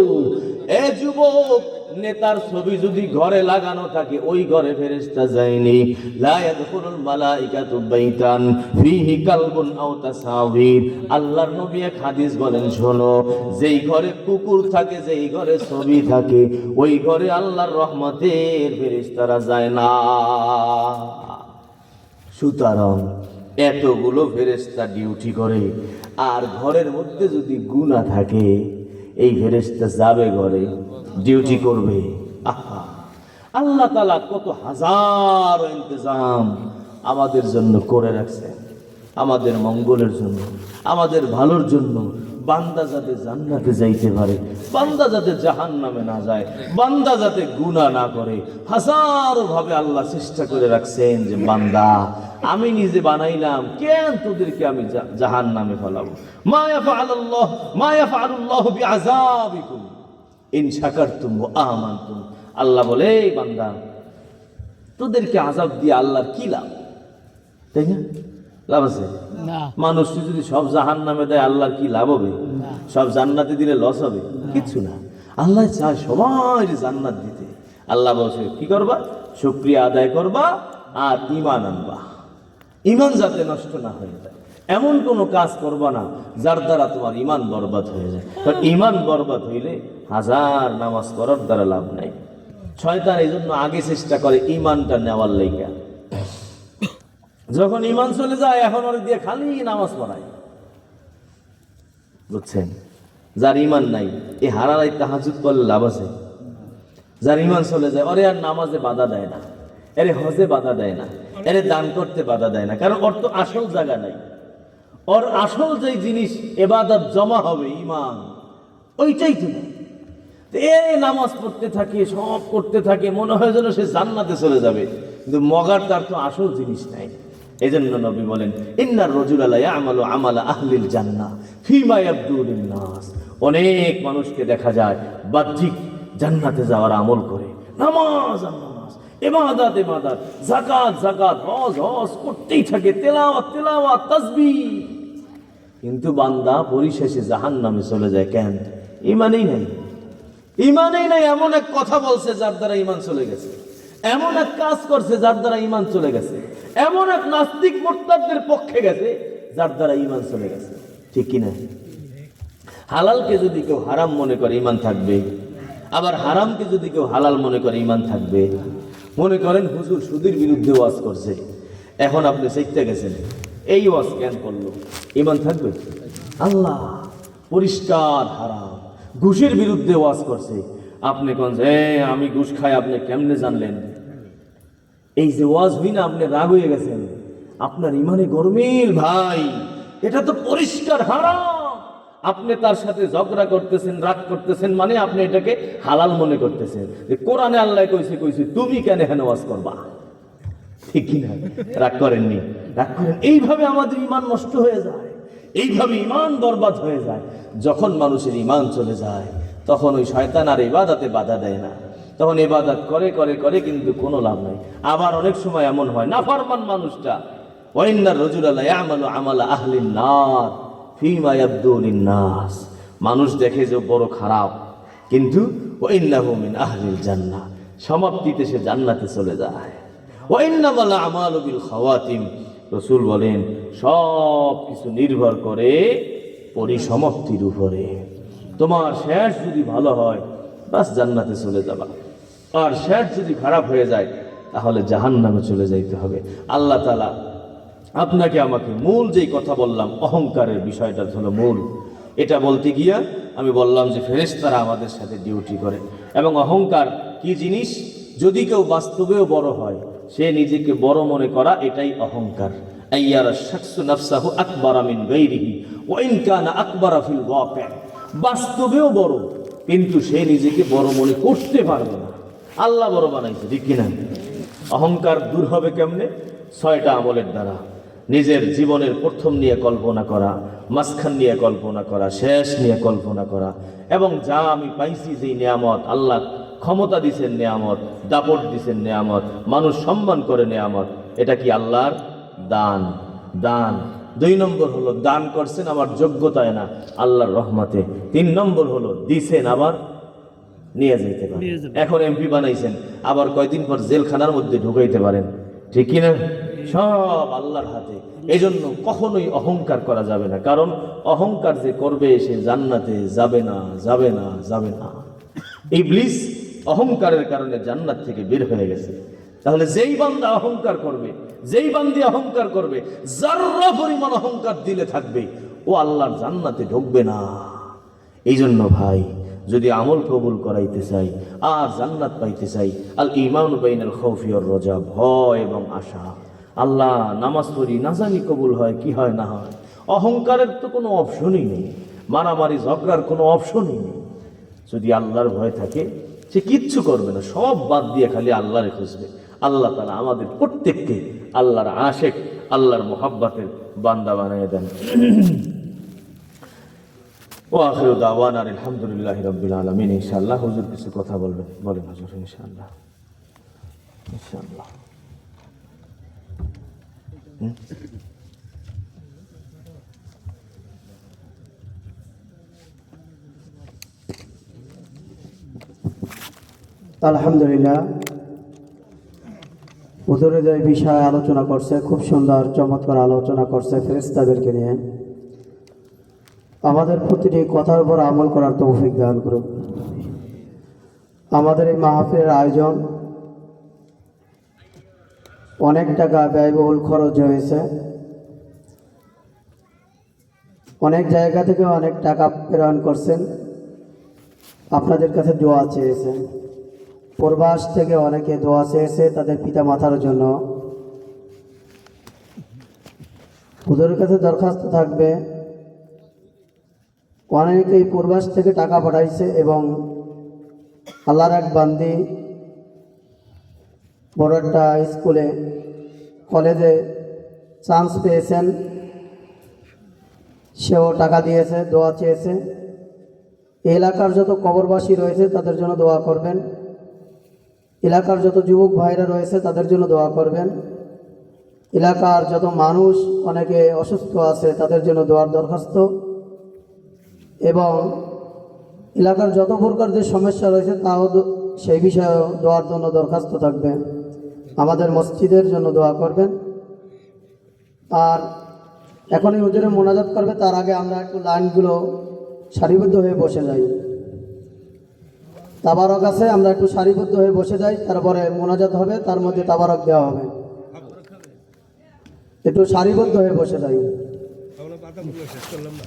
যুবক, নেতার ছবি যদি ঘরে লাগানো থাকে, ওই ঘরে ফেরেশতা যায়নি। লা ইয়াদখুলুল মালাইকাতু বাইতান ফীহি কালবুন আও তাসাওয়ির। আল্লাহর নবী এক হাদিস বলেন, শোনো, যেই ঘরে কুকুর থাকে, যেই ঘরে ছবি থাকে, ওই ঘরে আল্লাহর রহমতের ফেরেশতারা যায় না। সুতরাং এতগুলো ফেরেশতা ডিউটি করে, আর ঘরের মধ্যে যদি গুনাহ থাকে, এই ফেরেশতা যাবে ঘরে, ডিউটি করবে। আল্লাহ তাআলা কত হাজার ইন্তজাম আমাদের জন্য করে রাখছেন, আমাদের মঙ্গলের জন্য, আমাদের ভালোর জন্য। বান্দা যাতে জান্নাতে যাইতে পারে, বান্দা যাতে জাহান্নামে না যায়, বান্দা যাতে গুনাহ না করে, হাজারো ভাবে আল্লাহ চেষ্টা করে রাখছেন যে বান্দা, আমি নিজে বানাইলাম, কেন তোদেরকে আমি জাহান্নামে ফেলাবো? মা ইয়াফআলুল্লাহু বিআযাবিকুম ইন শাকারতুম ওয়া আমানতুম। আল্লাহ বলে, বান্দা, তোদেরকে আযাব দিয়ে আল্লাহর কি লাভ? তাই না? লাভ আছে? মানুষ যদি সব জাহান্নামে দেয়, আল্লাহর কি লাভ হবে? সব জান্নাতে দিলে লস হবে? কিচ্ছু না। আল্লাহ চায় সবাই জান্নাত দিতে। আল্লাহ বলছে কি করবা? শুকরিয়া আদায় করবা আর ঈমান আনবা। ঈমান যাতে নষ্ট না হয়ে যায়, এমন কোনো কাজ করবা না যার দ্বারা তোমার ঈমান বরবাদ হয়ে যায়। কারণ ঈমান বরবাদ হইলে হাজার নামাজ পড়ার দ্বারা লাভ নাই। শয়তান এই জন্য আগে চেষ্টা করে ঈমানটা নেওয়ার লাইগা। যখন ঈমান চলে যায়, এখন ওর দিয়ে খালি নামাজ পড়ায়। বুঝছেন? যার ঈমান নাই, এই হারারাই তাহাজ্জুদ করলে লাভ আছে? যার ঈমান চলে যায়, ওরে আর নামাজে বাধা দেয় না, এরে হজে বাধা দেয় না, এরে দান করতে বাধা দেয় না, কারণ ওর তো আসল জায়গা নাই। ওর আসল যে জিনিস ইবাদত জমা হবে, ঈমান, ওইটাই তো নেই। নামাজ পড়তে থাকে, সব করতে থাকে, মনে হয় যেন সে জান্নাতে চলে যাবে, কিন্তু মগার তার তো আসল জিনিস নাই। এই জন্য নবী বলেন, ইন্নার রাজুলা লা ইয়ামালু আমালা আহলিল জান্নাহ ফীমা ইয়াবদু লিন-নাস। অনেক মানুষকে দেখা যায় বাহ্যিক জান্নাতে যাওয়ার আমল করে, নামাজ আর নামাজ, ইবাদত ইবাদত, যাকাত যাকাত, হজ হজ করতেই থাকে, তেলাওয়াত তেলাওয়াত, তাসবিহ। কিন্তু বান্দা পরিশেষে জাহান্নামে চলে যায়। কেন? ইমানই নাই। ইমানই নাই, এমন এক কথা বলছে যার দ্বারা ইমান চলে গেছে, এমন এক কাজ করছে যার দ্বারা ইমান চলে গেছে, এমন এক নাস্তিক মুরতাদদের পক্ষে গেছে যার দ্বারা ইমান চলে গেছে। ঠিক কিনা? হালালকে যদি কেউ হারাম মনে করে ইমান থাকবে, আবার হারামকে যদি কেউ হালাল মনে করে ইমান থাকবে। মনে করেন হুজুর সুদের বিরুদ্ধে ওয়াজ করছে, এখন আপনি শিখতে গেছেন, এই ওয়াজ কেন করলো, ইমান থাকবে? আল্লাহ পরিষ্কার হারাম। ঘুষের বিরুদ্ধে ওয়াজ করছে, আপনি কোন যে আমি ঘুষ খাই, আপনি কেমনে জানলেন? এই যে ওয়াজ হই না, আপনি রাগ হয়ে গেছেন, আপনার ইমানে গরমিল ভাই, এটা তো পরিষ্কার হারাম। আপনি তার সাথে ঝগড়া করতেছেন, রাগ করতেছেন, মানে আপনি এটাকে হালাল মনে করতেছেন। যে কোরআনে আল্লাহ কইছে তুমি কেন হেন ওয়াজ করবা? ঠিক কিনা? রাগ করেননি? রাগ করেন। এইভাবে আমাদের ইমান নষ্ট হয়ে যায়, এইভাবে ইমান বরবাদ হয়ে যায়। যখন মানুষের ইমান চলে যায় তখন ওই শয়তান আর ইবাদতে বাধা দেয় না, তখন ইবাদত করে করে করে কিন্তু কোনো লাভ নাই। আবার অনেক সময় এমন হয় নাফরমান মানুষটা, ওয়াইন্নার রাজুলা লা ইয়ামালু আমালা আহলিন নার ফিমা ইয়াবদু লিন-নাস, মানুষ দেখে যে বড় খারাপ, কিন্তু ওয়াইন্নাহু মিন আহলিল জান্নাহ, সমাপ্তিতে সে জান্নাতে চলে যায়। ওয়াইন্নামাল আমালু বিল খাওয়াতিম, রাসূল বলেন সব কিছু নির্ভর করে পরিসমাপ্তির উপরে। তোমার শেষ যদি ভালো হয় বাস জান্নাতে চলে যাবা, আর শেষ যদি খারাপ হয়ে যায় তাহলে জাহান্নামে চলে যাইতে হবে। আল্লাহ তাআলা আপনাকে আমাকে মূল যেই কথা বললাম, অহংকারের বিষয়টা হলো মূল। এটা বলতে গিয়া আমি বললাম যে ফেরেশতারা আমাদের সাথে ডিউটি করে, এবং অহংকার কি জিনিস, যদি কেউ বাস্তবেও বড় হয়, সে নিজেকে বড় মনে করা, এটাই অহংকার। আইয়ারা শাখসু নাফসাহু আকবারা মিন গায়রিহি ওয়া ইন কানা আকবারা ফিল ওয়াকি', বাস্তবেও বড় কিন্তু সে নিজেকে বড় মনে করতে পারবে না। আল্লাহ বড় বানাইছে, ঠিক কিনা? অহংকার দূর হবে কেমনে? 6টা আমলের দ্বারা। নিজের জীবনের প্রথম নিয়ে কল্পনা করা, মাঝখান নিয়ে কল্পনা করা, শেষ নিয়ে কল্পনা করা, এবং যা আমি পাইছি যেই নিয়ামত, আল্লাহ ক্ষমতা দিছেন নিয়ামত, দাপট দিছেন নিয়ামত, মানুষ সম্মান করে নিয়ামত, এটা কি আল্লাহর দান? দান। 2 নম্বর হলো দান করছেন আবার যোগ্যতায় না, আল্লাহর রহমতে। 3 নম্বর হলো দিছেন আবার নিয়ে যেতে পারেন। এখন এমপি বানাইছেন, আবার কয়দিন পর জেলখানার মধ্যে ঢুকাইতে পারেন, ঠিক কিনা? সব আল্লাহর হাতে। এই জন্য কখনোই অহংকার করা যাবে না, কারণ অহংকার যে করবে সে জান্নাতে যাবে না, যাবে না, যাবে না। ইবলিস অহংকারের কারণে জান্নাত থেকে বের হয়ে গেছে। তাহলে যেই বান্দা অহংকার করবে, যেই বান্দি অহংকার করবে, যাররা পরিমাণ অহংকার দিলে থাকবে, ও আল্লাহর জান্নাতে ঢুকবে না। এই জন্য ভাই, যদি আমল কবুল করাইতে চাই আর জান্নাত পাইতে চাই, আল ঈমান বাইনাল খাউফি ওয়ার রাজা, ভয় এবং আশা। আল্লাহ নামাজ পড়ি, না জানি কবুল হয় কি হয় না হয়। অহংকারের তো কোনো অপশনই নেই, মারামারি ঝগড়ার কোনো অপশনই নেই। যদি আল্লাহর ভয় থাকে সে কিচ্ছু করবে না, সব বাদ দিয়ে খালি আল্লাহরে খুঁজবে। আল্লাহ তাআলা আমাদের প্রত্যেককে আল্লাহর আশেক, আল্লাহর মোহাব্বতের বান্দা বানিয়ে দেন। ও আখিরু দাওয়ানা আলহামদুলিল্লাহি রাব্বিল আলামিন। ইনশাআল্লাহ হুজুর কিছু কথা বলবেন, বলেন হুজুর। ইনশাআল্লাহ, ইনশাআল্লাহ। আলহামদুলিল্লাহ, হুজুরে যে বিষয়ে আলোচনা করছে, খুব সুন্দর চমৎকার আলোচনা করছে ফেরেশতাদেরকে নিয়ে। আমাদের প্রতিটি কথার উপর আমল করার তৌফিক দান করুন। আমাদের এই মাহফিলের আয়োজন অনেক টাকা ব্যয়বহুল খরচ হয়েছে, অনেক জায়গা থেকে অনেক টাকা প্রেরণ করছেন, আপনাদের কাছে দোয়া চেয়েছে। প্রবাস থেকে অনেকে দোয়া চেয়েছে তাদের পিতা মাতার জন্য। হুজুরের কাছে দরখাস্ত থাকবে, অনেকেই প্রবাস থেকে টাকা পাঠাইছে এবং আল্লাহর এক বান্দি বড় একটা স্কুলে কলেজে চান্স পেয়েছেন, সেও টাকা দিয়েছে, দোয়া চেয়েছে। এলাকার যত কবরবাসী রয়েছে তাদের জন্য দোয়া করবেন, এলাকার যত যুবক ভাইরা রয়েছে তাদের জন্য দোয়া করবেন। এলাকার যত মানুষ অনেকে অসুস্থ আছে তাদের জন্য দোয়ার দরখাস্ত, এবং এলাকার যত প্রকার যে সমস্যা রয়েছে তাও সেই বিষয়ে দোয়ার জন্য দরখাস্ত থাকবে। আমাদের মসজিদের জন্য দোয়া করবেন। আর এখনই হুজুরে মোনাজাত করবে, তার আগে আমরা একটু লাইনগুলো সারিবদ্ধ হয়ে বসে যাই। তাবারক আছে, আমরা একটু সারিবদ্ধ হয়ে বসে যাই, তারপরে মোনাজাত হবে, তার মধ্যে তাবারক দেওয়া হবে। একটু সারিবদ্ধ হয়ে বসে যাই। শেষ করলাম না